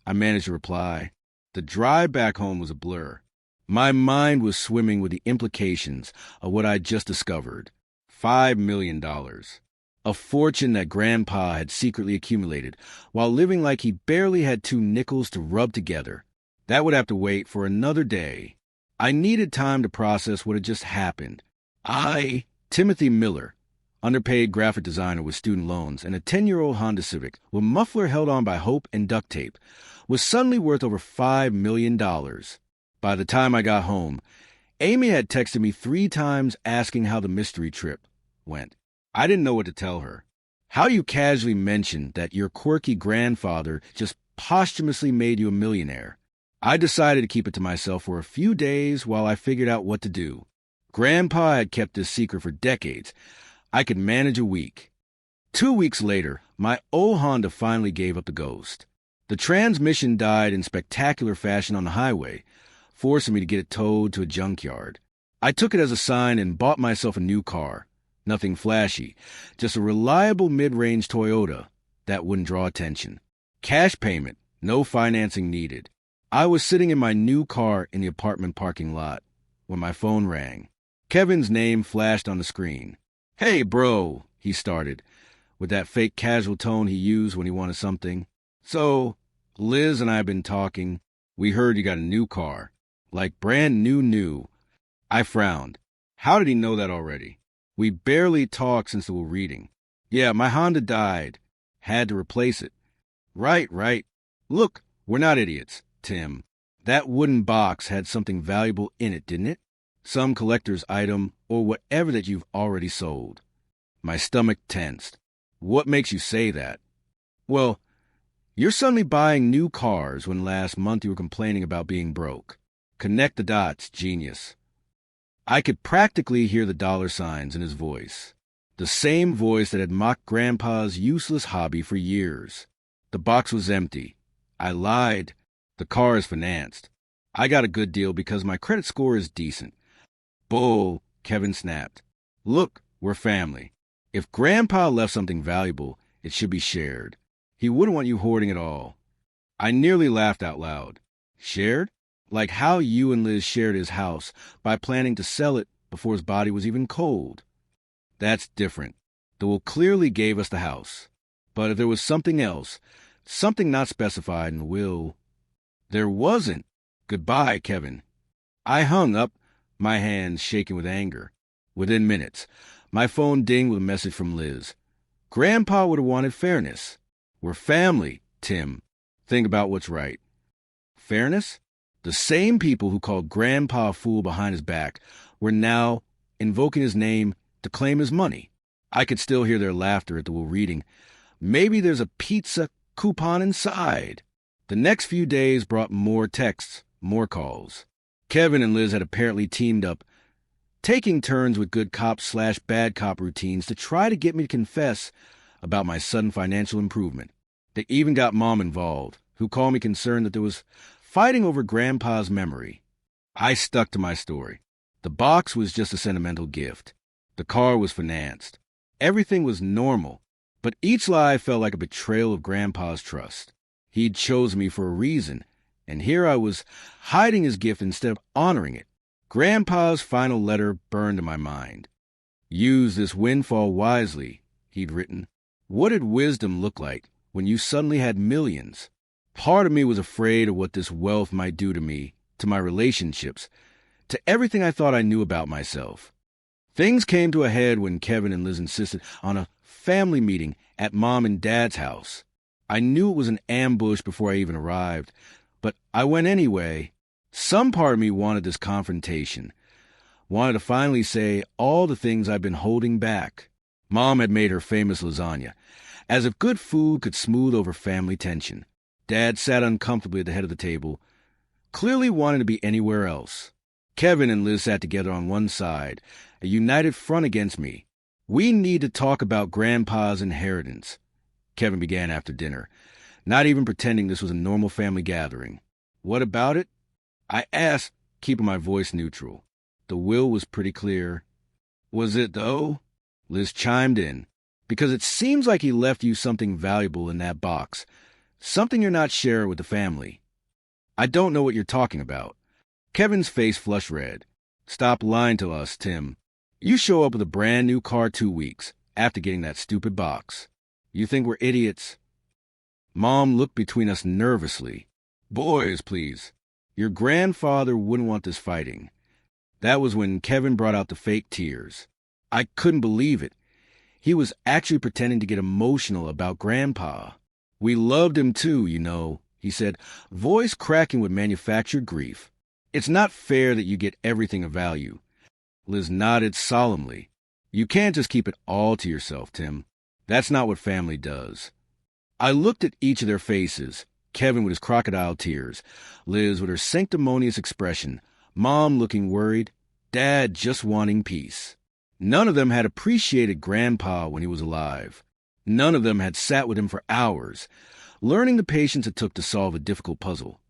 I managed to reply. The drive back home was a blur. My mind was swimming with the implications of what I'd just discovered. $5 million. A fortune that Grandpa had secretly accumulated while living like he barely had 2 nickels to rub together. That would have to wait for another day. I needed time to process what had just happened. Timothy Miller, underpaid graphic designer with student loans and a 10-year-old Honda Civic with muffler held on by hope and duct tape, was suddenly worth over $5 million. By the time I got home, Amy had texted me 3 times asking how the mystery trip went. I didn't know what to tell her. How you casually mentioned that your quirky grandfather just posthumously made you a millionaire. I decided to keep it to myself for a few days while I figured out what to do. Grandpa had kept this secret for decades. I could manage a week. 2 weeks later, my old Honda finally gave up the ghost. The transmission died in spectacular fashion on the highway, forcing me to get it towed to a junkyard. I took it as a sign and bought myself a new car. Nothing flashy, just a reliable mid-range Toyota that wouldn't draw attention. Cash payment, no financing needed. I was sitting in my new car in the apartment parking lot when my phone rang. Kevin's name flashed on the screen. "Hey, bro," he started, with that fake casual tone he used when he wanted something. "So, Liz and I have been talking. We heard you got a new car. Like brand new. I frowned. How did he know that already? We barely talked since we were reading. "Yeah, my Honda died. Had to replace it." Right. Look, we're not idiots, Tim. That wooden box had something valuable in it, didn't it? Some collector's item or whatever that you've already sold. My stomach tensed. "What makes you say that?" "Well, you're suddenly buying new cars when last month you were complaining about being broke. Connect the dots, genius." I could practically hear the dollar signs in his voice. The same voice that had mocked Grandpa's useless hobby for years. The box was empty. I lied. The car is financed. I got a good deal because my credit score is decent. "Bull," Kevin snapped. "Look, we're family. If Grandpa left something valuable, it should be shared. He wouldn't want you hoarding it all." I nearly laughed out loud. Shared? Like how you and Liz shared his house by planning to sell it before his body was even cold. That's different. The will clearly gave us the house. But if there was something else, something not specified in the will... There wasn't. Goodbye, Kevin. I hung up, my hands shaking with anger. Within minutes, my phone dinged with a message from Liz. "Grandpa would have wanted fairness. We're family, Tim. Think about what's right." Fairness? The same people who called Grandpa a fool behind his back were now invoking his name to claim his money. I could still hear their laughter at the will reading. "Maybe there's a pizza coupon inside." The next few days brought more texts, more calls. Kevin and Liz had apparently teamed up, taking turns with good cop/bad cop routines to try to get me to confess about my sudden financial improvement. They even got Mom involved, who called me concerned that there was fighting over Grandpa's memory. I stuck to my story. The box was just a sentimental gift. The car was financed. Everything was normal, but each lie felt like a betrayal of Grandpa's trust. He'd chosen me for a reason, and here I was hiding his gift instead of honoring it. Grandpa's final letter burned in my mind. "Use this windfall wisely," he'd written. What did wisdom look like when you suddenly had millions? Part of me was afraid of what this wealth might do to me, to my relationships, to everything I thought I knew about myself. Things came to a head when Kevin and Liz insisted on a family meeting at Mom and Dad's house. I knew it was an ambush before I even arrived, but I went anyway. Some part of me wanted this confrontation, wanted to finally say all the things I've been holding back. Mom had made her famous lasagna, as if good food could smooth over family tension. Dad sat uncomfortably at the head of the table, clearly wanting to be anywhere else. Kevin and Liz sat together on one side, a united front against me. We need to talk about Grandpa's inheritance, Kevin began after dinner, not even pretending this was a normal family gathering. What about it? I asked, keeping my voice neutral. The will was pretty clear. Was it, though? Liz chimed in. Because it seems like he left you something valuable in that box, something you're not sharing with the family. I don't know what you're talking about. Kevin's face flushed red. Stop lying to us, Tim. You show up with a brand new car 2 weeks after getting that stupid box. You think we're idiots? Mom looked between us nervously. Boys, please. Your grandfather wouldn't want this fighting. That was when Kevin brought out the fake tears. I couldn't believe it. He was actually pretending to get emotional about Grandpa. We loved him too, you know, he said, voice cracking with manufactured grief. It's not fair that you get everything of value. Liz nodded solemnly. You can't just keep it all to yourself, Tim. That's not what family does. I looked at each of their faces, Kevin with his crocodile tears, Liz with her sanctimonious expression, Mom looking worried, Dad just wanting peace. None of them had appreciated Grandpa when he was alive. None of them had sat with him for hours, learning the patience it took to solve a difficult puzzle,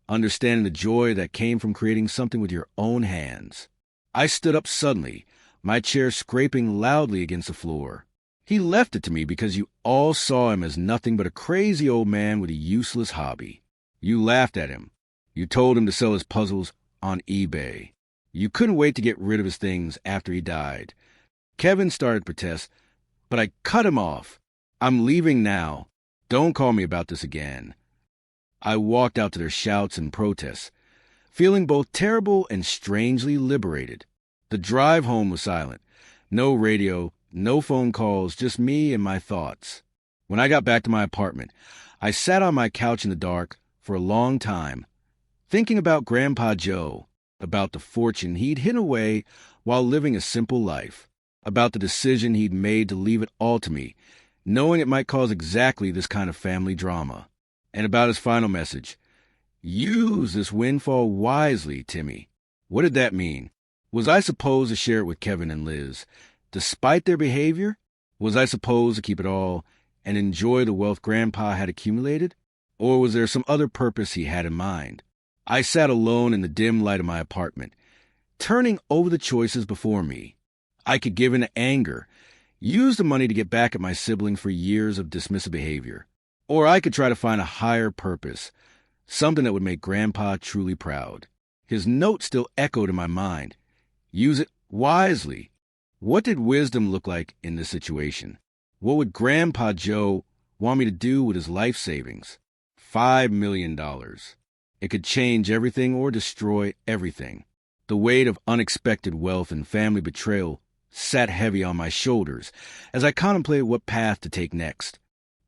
understanding the joy that came from creating something with your own hands. I stood up suddenly, my chair scraping loudly against the floor. He left it to me because you all saw him as nothing but a crazy old man with a useless hobby. You laughed at him. You told him to sell his puzzles on eBay. You couldn't wait to get rid of his things after he died. Kevin started to protest, but I cut him off. I'm leaving now. Don't call me about this again. I walked out to their shouts and protests, feeling both terrible and strangely liberated. The drive home was silent. No radio, no phone calls, just me and my thoughts. When I got back to my apartment, I sat on my couch in the dark for a long time, thinking about Grandpa Joe, about the fortune he'd hidden away while living a simple life, about the decision he'd made to leave it all to me, knowing it might cause exactly this kind of family drama, and about his final message. Use this windfall wisely, Timmy. What did that mean? Was I supposed to share it with Kevin and Liz, despite their behavior? Was I supposed to keep it all and enjoy the wealth Grandpa had accumulated? Or was there some other purpose he had in mind? I sat alone in the dim light of my apartment, turning over the choices before me. I could give in to anger, use the money to get back at my siblings for years of dismissive behavior. Or I could try to find a higher purpose, something that would make Grandpa truly proud. His note still echoed in my mind. Use it wisely. What did wisdom look like in this situation? What would Grandpa Joe want me to do with his life savings? $5 million. It could change everything or destroy everything. The weight of unexpected wealth and family betrayal sat heavy on my shoulders as I contemplated what path to take next.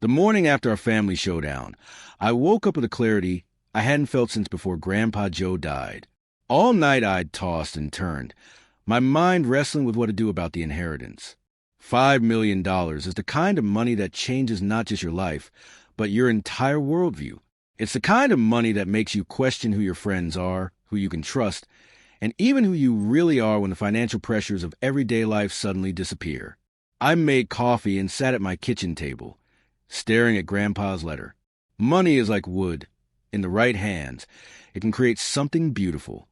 The morning after our family showdown, I woke up with a clarity I hadn't felt since before Grandpa Joe died. All night I'd tossed and turned, my mind wrestling with what to do about the inheritance. $5 million is the kind of money that changes not just your life, but your entire worldview. It's the kind of money that makes you question who your friends are, who you can trust, and even who you really are when the financial pressures of everyday life suddenly disappear. I made coffee and sat at my kitchen table, staring at Grandpa's letter. Money is like wood. In the right hands, it can create something beautiful.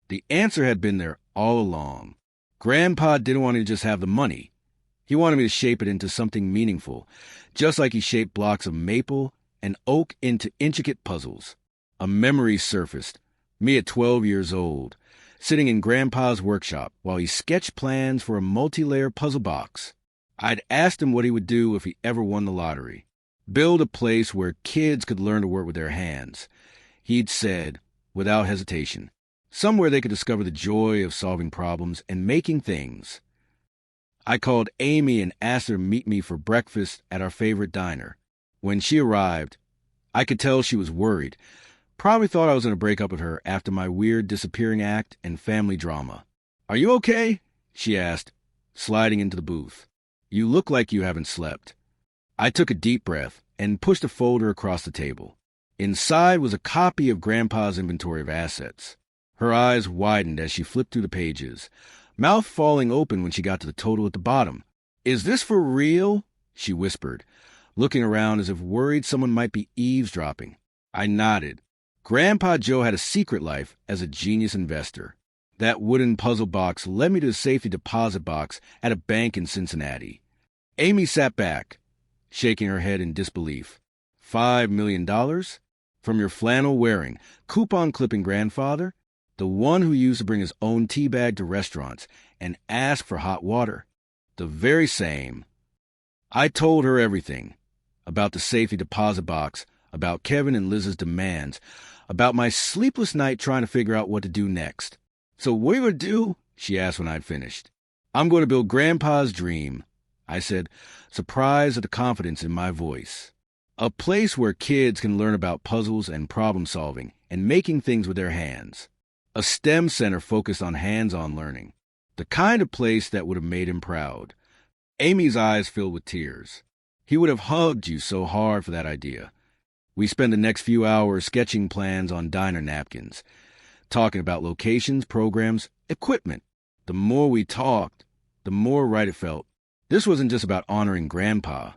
The answer had been there all along. Grandpa didn't want me to just have the money. He wanted me to shape it into something meaningful, just like he shaped blocks of maple and oak into intricate puzzles. A memory surfaced, me at 12 years old, sitting in Grandpa's workshop while he sketched plans for a multi-layer puzzle box. I'd asked him what he would do if he ever won the lottery. Build a place where kids could learn to work with their hands. He'd said, without hesitation. Somewhere they could discover the joy of solving problems and making things. I called Amy and asked her to meet me for breakfast at our favorite diner. When she arrived, I could tell she was worried. Probably thought I was going to break up with her after my weird disappearing act and family drama. "Are you okay?" she asked, sliding into the booth. "You look like you haven't slept." I took a deep breath and pushed a folder across the table. Inside was a copy of Grandpa's inventory of assets. Her eyes widened as she flipped through the pages, mouth falling open when she got to the total at the bottom. "Is this for real?" she whispered, looking around as if worried someone might be eavesdropping. I nodded. Grandpa Joe had a secret life as a genius investor. That wooden puzzle box led me to the safety deposit box at a bank in Cincinnati. Amy sat back, shaking her head in disbelief. $5 million? From your flannel-wearing, coupon-clipping grandfather? The one who used to bring his own tea bag to restaurants and ask for hot water? The very same. I told her everything. About the safety deposit box, about Kevin and Liz's demands, about my sleepless night trying to figure out what to do next. "So what are you going to do?" she asked when I'd finished. "I'm going to build Grandpa's dream," I said, surprised at the confidence in my voice. A place where kids can learn about puzzles and problem solving and making things with their hands. A STEM center focused on hands-on learning. The kind of place that would have made him proud. Amy's eyes filled with tears. He would have hugged you so hard for that idea. We spent the next few hours sketching plans on diner napkins, talking about locations, programs, equipment. The more we talked, the more right it felt. This wasn't just about honoring Grandpa.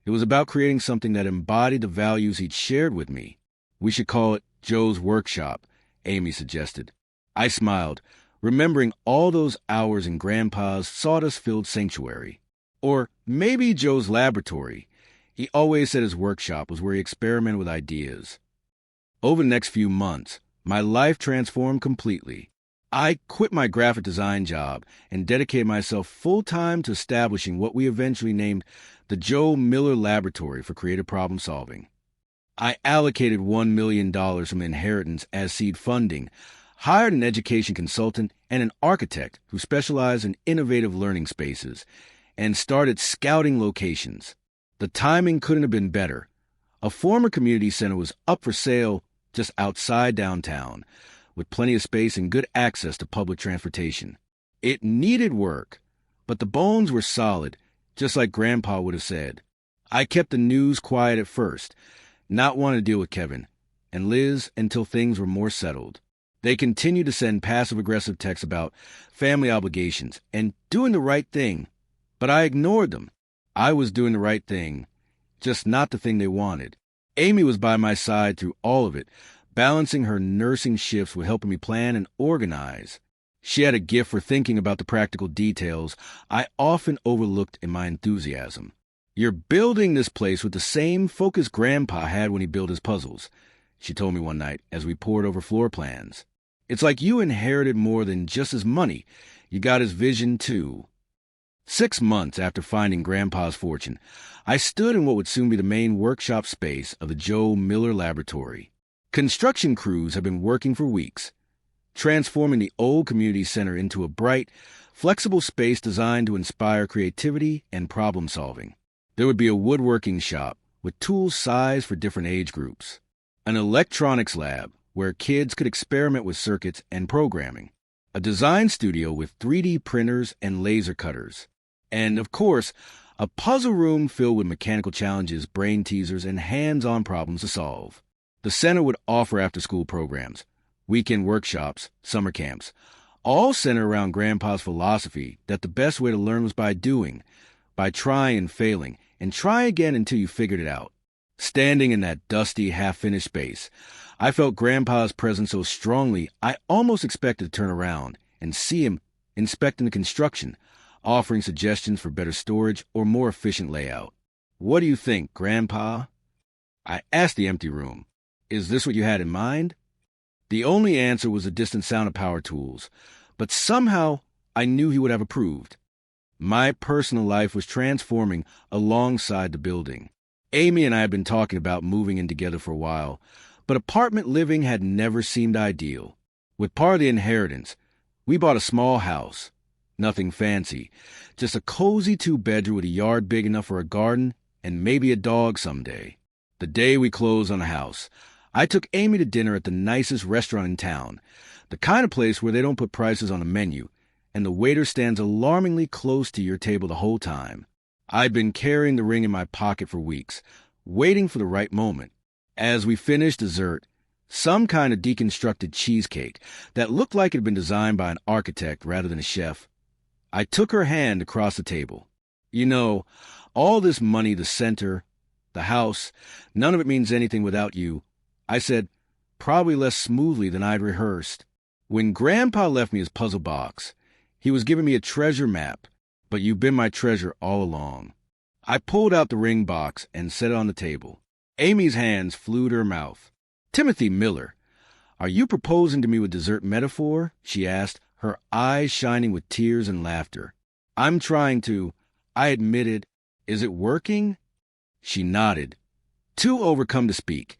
It was about creating something that embodied the values he'd shared with me. "We should call it Joe's Workshop," Amy suggested. I smiled, remembering all those hours in Grandpa's sawdust-filled sanctuary. Or maybe Joe's laboratory. He always said his workshop was where he experimented with ideas. Over the next few months, my life transformed completely. I quit my graphic design job and dedicated myself full-time to establishing what we eventually named the Joe Miller Laboratory for Creative Problem Solving. I allocated $1 million from inheritance as seed funding, hired an education consultant and an architect who specialized in innovative learning spaces, and started scouting locations. The timing couldn't have been better. A former community center was up for sale just outside downtown, with plenty of space and good access to public transportation. It needed work, but the bones were solid, just like Grandpa would have said. I kept the news quiet at first, not wanting to deal with Kevin and Liz until things were more settled. They continued to send passive-aggressive texts about family obligations and doing the right thing, but I ignored them. I was doing the right thing, just not the thing they wanted. Amy was by my side through all of it, balancing her nursing shifts with helping me plan and organize. She had a gift for thinking about the practical details I often overlooked in my enthusiasm. "You're building this place with the same focus Grandpa had when he built his puzzles," she told me one night as we pored over floor plans. "It's like you inherited more than just his money. You got his vision, too." 6 months after finding Grandpa's fortune, I stood in what would soon be the main workshop space of the Joe Miller Laboratory. Construction crews had been working for weeks, transforming the old community center into a bright, flexible space designed to inspire creativity and problem-solving. There would be a woodworking shop with tools sized for different age groups, an electronics lab where kids could experiment with circuits and programming, a design studio with 3D printers and laser cutters, and, of course, a puzzle room filled with mechanical challenges, brain teasers, and hands-on problems to solve. The center would offer after-school programs, weekend workshops, summer camps, all centered around Grandpa's philosophy that the best way to learn was by doing, by trying and failing, and try again until you figured it out. Standing in that dusty, half-finished space, I felt Grandpa's presence so strongly I almost expected to turn around and see him inspecting the construction, offering suggestions for better storage or more efficient layout. "What do you think, Grandpa?" I asked the empty room. "Is this what you had in mind?" The only answer was the distant sound of power tools, but somehow I knew he would have approved. My personal life was transforming alongside the building. Amy and I had been talking about moving in together for a while, But apartment living had never seemed ideal. With part of the inheritance, we bought a small house. Nothing fancy, just a cozy two-bedroom with a yard big enough for a garden and maybe a dog someday. The day we closed on the house, I took Amy to dinner at the nicest restaurant in town, the kind of place where they don't put prices on the menu, and the waiter stands alarmingly close to your table the whole time. I'd been carrying the ring in my pocket for weeks, waiting for the right moment. As we finished dessert, some kind of deconstructed cheesecake that looked like it had been designed by an architect rather than a chef, I took her hand across the table. You know, all this money, the center, the house, none of it means anything without you, I said, probably less smoothly than I'd rehearsed. When Grandpa left me his puzzle box, he was giving me a treasure map, but you've been my treasure all along. I pulled out the ring box and set it on the table. Amy's hands flew to her mouth. Timothy Miller, are you proposing to me with dessert metaphor? She asked, her eyes shining with tears and laughter. I'm trying to, I admitted. Is it working? She nodded, too overcome to speak,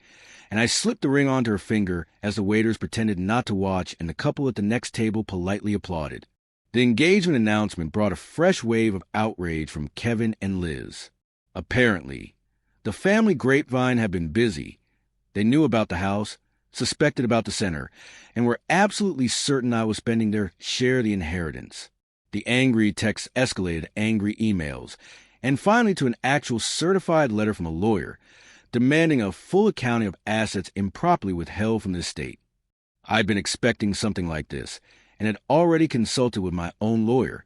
and I slipped the ring onto her finger as the waiters pretended not to watch and the couple at the next table politely applauded. The engagement announcement brought a fresh wave of outrage from Kevin and Liz. Apparently, the family grapevine had been busy. They knew about the house, suspected about the center, and were absolutely certain I was spending their share of the inheritance. The angry texts escalated to angry emails, and finally to an actual certified letter from a lawyer, demanding a full accounting of assets improperly withheld from the estate. I'd been expecting something like this, and had already consulted with my own lawyer,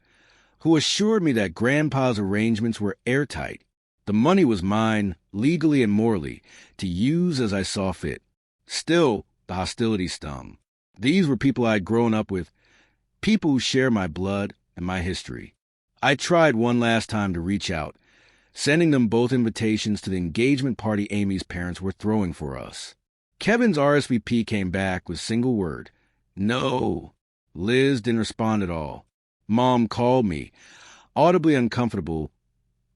who assured me that Grandpa's arrangements were airtight. The money was mine, legally and morally, to use as I saw fit. Still, the hostility stung. These were people I'd grown up with, people who share my blood and my history. I tried one last time to reach out, sending them both invitations to the engagement party Amy's parents were throwing for us. Kevin's RSVP came back with a single word, no. Liz didn't respond at all. Mom called me, audibly uncomfortable,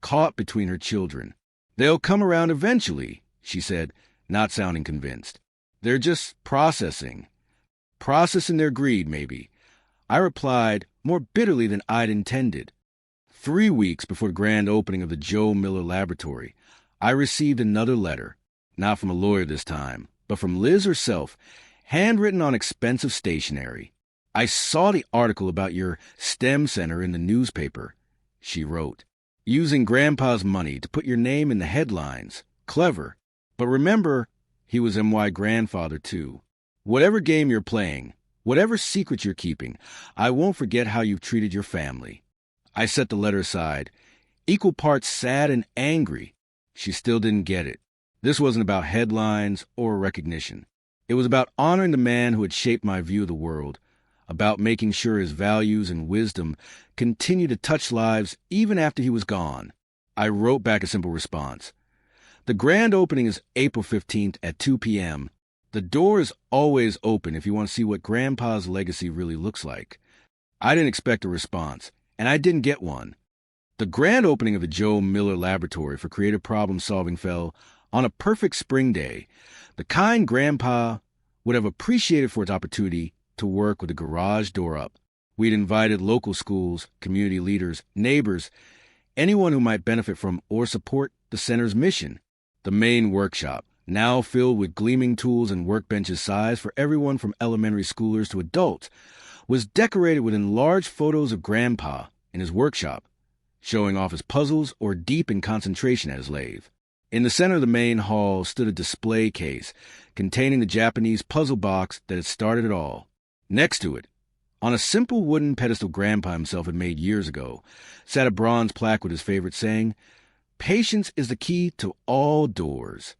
caught between her children. They'll come around eventually, she said, not sounding convinced. They're just processing their greed, maybe. I replied, more bitterly than I'd intended. 3 weeks before the grand opening of the Joe Miller Laboratory, I received another letter, not from a lawyer this time, but from Liz herself, handwritten on expensive stationery. I saw the article about your STEM center in the newspaper, she wrote. Using Grandpa's money to put your name in the headlines. Clever. But remember, he was MY grandfather, too. Whatever game you're playing, whatever secret you're keeping, I won't forget how you've treated your family. I set the letter aside, equal parts sad and angry. She still didn't get it. This wasn't about headlines or recognition. It was about honoring the man who had shaped my view of the world, about making sure his values and wisdom continued to touch lives even after he was gone. I wrote back a simple response. The grand opening is April 15th at 2 p.m. The door is always open if you want to see what Grandpa's legacy really looks like. I didn't expect a response, and I didn't get one. The grand opening of the Joe Miller Laboratory for Creative Problem Solving fell on a perfect spring day, the kind Grandpa would have appreciated for its opportunity to work with the garage door up. We'd invited local schools, community leaders, neighbors, anyone who might benefit from or support the center's mission. The main workshop, now filled with gleaming tools and workbenches sized for everyone from elementary schoolers to adults, was decorated with enlarged photos of Grandpa in his workshop, showing off his puzzles or deep in concentration at his lathe. In the center of the main hall stood a display case containing the Japanese puzzle box that had started it all. Next to it, on a simple wooden pedestal Grandpa himself had made years ago, sat a bronze plaque with his favorite saying, "Patience is the key to all doors."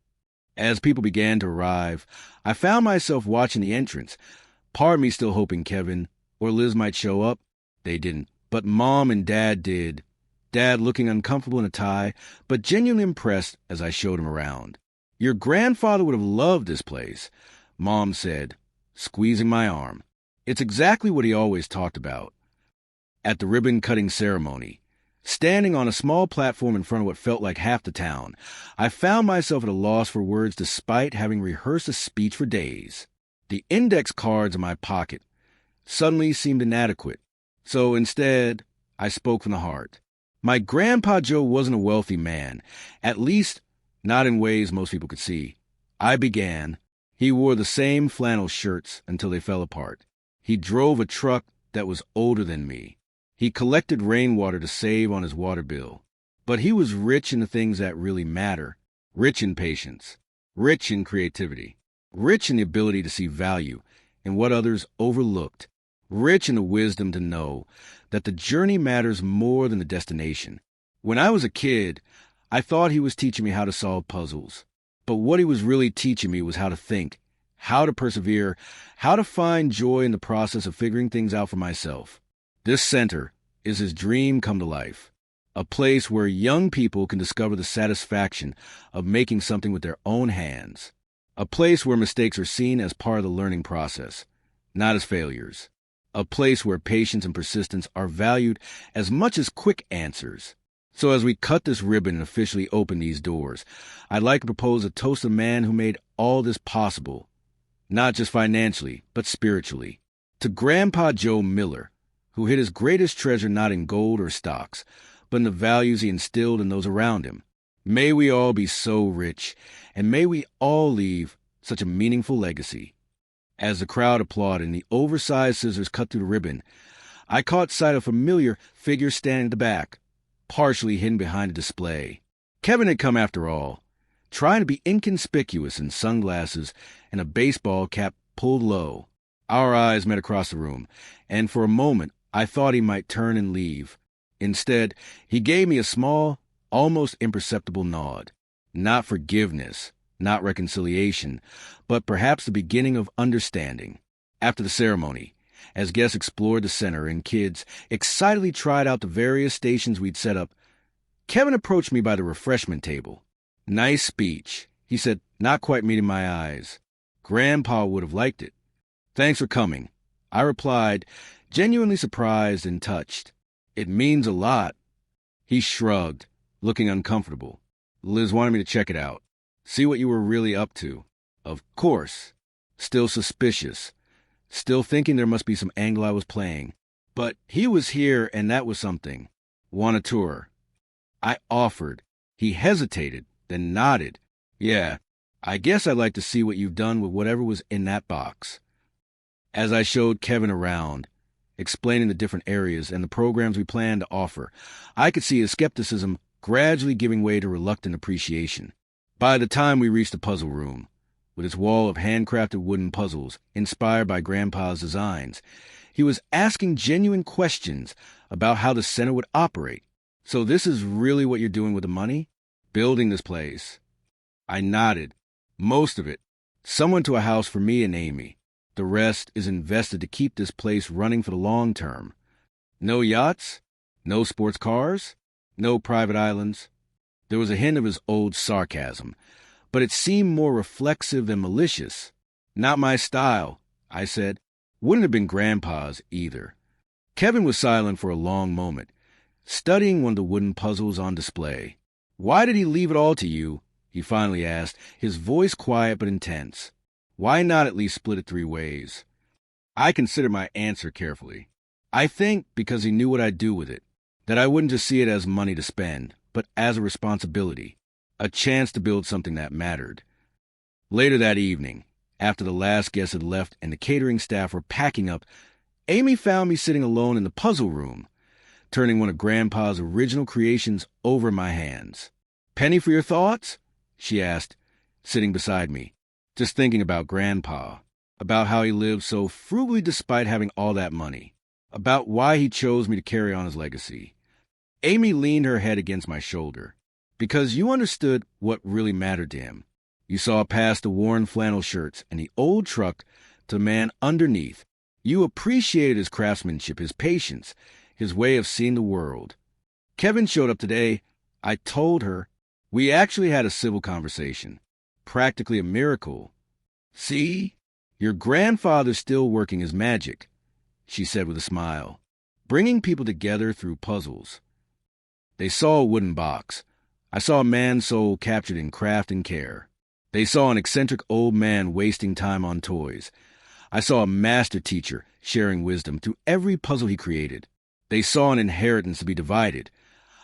As people began to arrive, I found myself watching the entrance, part of me still hoping Kevin or Liz might show up. They didn't, but Mom and Dad did. Dad looking uncomfortable in a tie, but genuinely impressed as I showed him around. "Your grandfather would have loved this place," Mom said, squeezing my arm. "It's exactly what he always talked about." At the ribbon-cutting ceremony, Standing on a small platform in front of what felt like half the town, I found myself at a loss for words despite having rehearsed a speech for days. The index cards in my pocket suddenly seemed inadequate, so instead, I spoke from the heart. My Grandpa Joe wasn't a wealthy man, at least not in ways most people could see. I began. He wore the same flannel shirts until they fell apart. He drove a truck that was older than me. He collected rainwater to save on his water bill. But he was rich in the things that really matter. Rich in patience. Rich in creativity. Rich in the ability to see value in what others overlooked. Rich in the wisdom to know that the journey matters more than the destination. When I was a kid, I thought he was teaching me how to solve puzzles. But what he was really teaching me was how to think, how to persevere, how to find joy in the process of figuring things out for myself. This center is his dream come to life, a place where young people can discover the satisfaction of making something with their own hands, a place where mistakes are seen as part of the learning process, not as failures, a place where patience and persistence are valued as much as quick answers. So as we cut this ribbon and officially open these doors, I'd like to propose a toast to the man who made all this possible, not just financially, but spiritually, to Grandpa Joe Miller, who hid his greatest treasure not in gold or stocks, but in the values he instilled in those around him. May we all be so rich, and may we all leave such a meaningful legacy. As the crowd applauded and the oversized scissors cut through the ribbon, I caught sight of a familiar figure standing at the back, partially hidden behind a display. Kevin had come after all, trying to be inconspicuous in sunglasses and a baseball cap pulled low. Our eyes met across the room, and for a moment I thought he might turn and leave. Instead, he gave me a small, almost imperceptible nod. Not forgiveness, not reconciliation, but perhaps the beginning of understanding. After the ceremony, as guests explored the center and kids excitedly tried out the various stations we'd set up, Kevin approached me by the refreshment table. "Nice speech," he said, not quite meeting my eyes. "Grandpa would have liked it." "Thanks for coming," I replied, genuinely surprised and touched. "It means a lot." He shrugged, looking uncomfortable. "Liz wanted me to check it out. See what you were really up to." Of course. Still suspicious. Still thinking there must be some angle I was playing. But he was here, and that was something. "Want a tour?" I offered. He hesitated, then nodded. "Yeah, I guess I'd like to see what you've done with whatever was in that box." As I showed Kevin around, explaining the different areas and the programs we planned to offer, I could see his skepticism gradually giving way to reluctant appreciation. By the time we reached the puzzle room, with its wall of handcrafted wooden puzzles inspired by Grandpa's designs, he was asking genuine questions about how the center would operate. "So this is really what you're doing with the money? Building this place?" I nodded. "Most of it. Some went to a house for me and Amy. The rest is invested to keep this place running for the long term. No yachts? No sports cars? No private islands?" There was a hint of his old sarcasm, but it seemed more reflexive than malicious. "Not my style," I said. "Wouldn't have been Grandpa's either." Kevin was silent for a long moment, studying one of the wooden puzzles on display. "Why did he leave it all to you?" he finally asked, his voice quiet but intense. "Why not at least split it 3 ways?" I considered my answer carefully. I think because he knew what I'd do with it, that I wouldn't just see it as money to spend, but as a responsibility, a chance to build something that mattered. Later that evening, after the last guest had left and the catering staff were packing up, Amy found me sitting alone in the puzzle room, turning one of Grandpa's original creations over my hands. "Penny for your thoughts?" she asked, sitting beside me. "Just thinking about Grandpa, about how he lived so frugally despite having all that money, about why he chose me to carry on his legacy." Amy leaned her head against my shoulder. "Because you understood what really mattered to him. You saw past the worn flannel shirts and the old truck to the man underneath. You appreciated his craftsmanship, his patience, his way of seeing the world." Kevin showed up today. I told her. We actually had a civil conversation. Practically a miracle. "See? Your grandfather's still working his magic," she said with a smile. "Bringing people together through puzzles. They saw a wooden box. I saw a man's soul captured in craft and care. They saw an eccentric old man wasting time on toys. I saw a master teacher sharing wisdom through every puzzle he created. They saw an inheritance to be divided.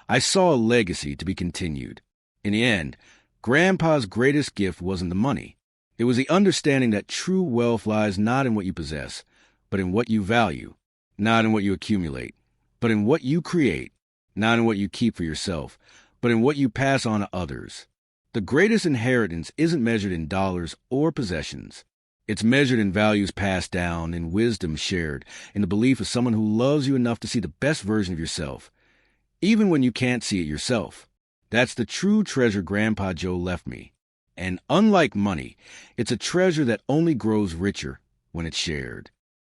I saw a legacy to be continued. In the end, Grandpa's greatest gift wasn't the money. It was the understanding that true wealth lies not in what you possess, but in what you value, not in what you accumulate, but in what you create, not in what you keep for yourself, but in what you pass on to others. The greatest inheritance isn't measured in dollars or possessions. It's measured in values passed down, in wisdom shared, in the belief of someone who loves you enough to see the best version of yourself, even when you can't see it yourself. That's the true treasure Grandpa Joe left me. And unlike money, it's a treasure that only grows richer when it's shared.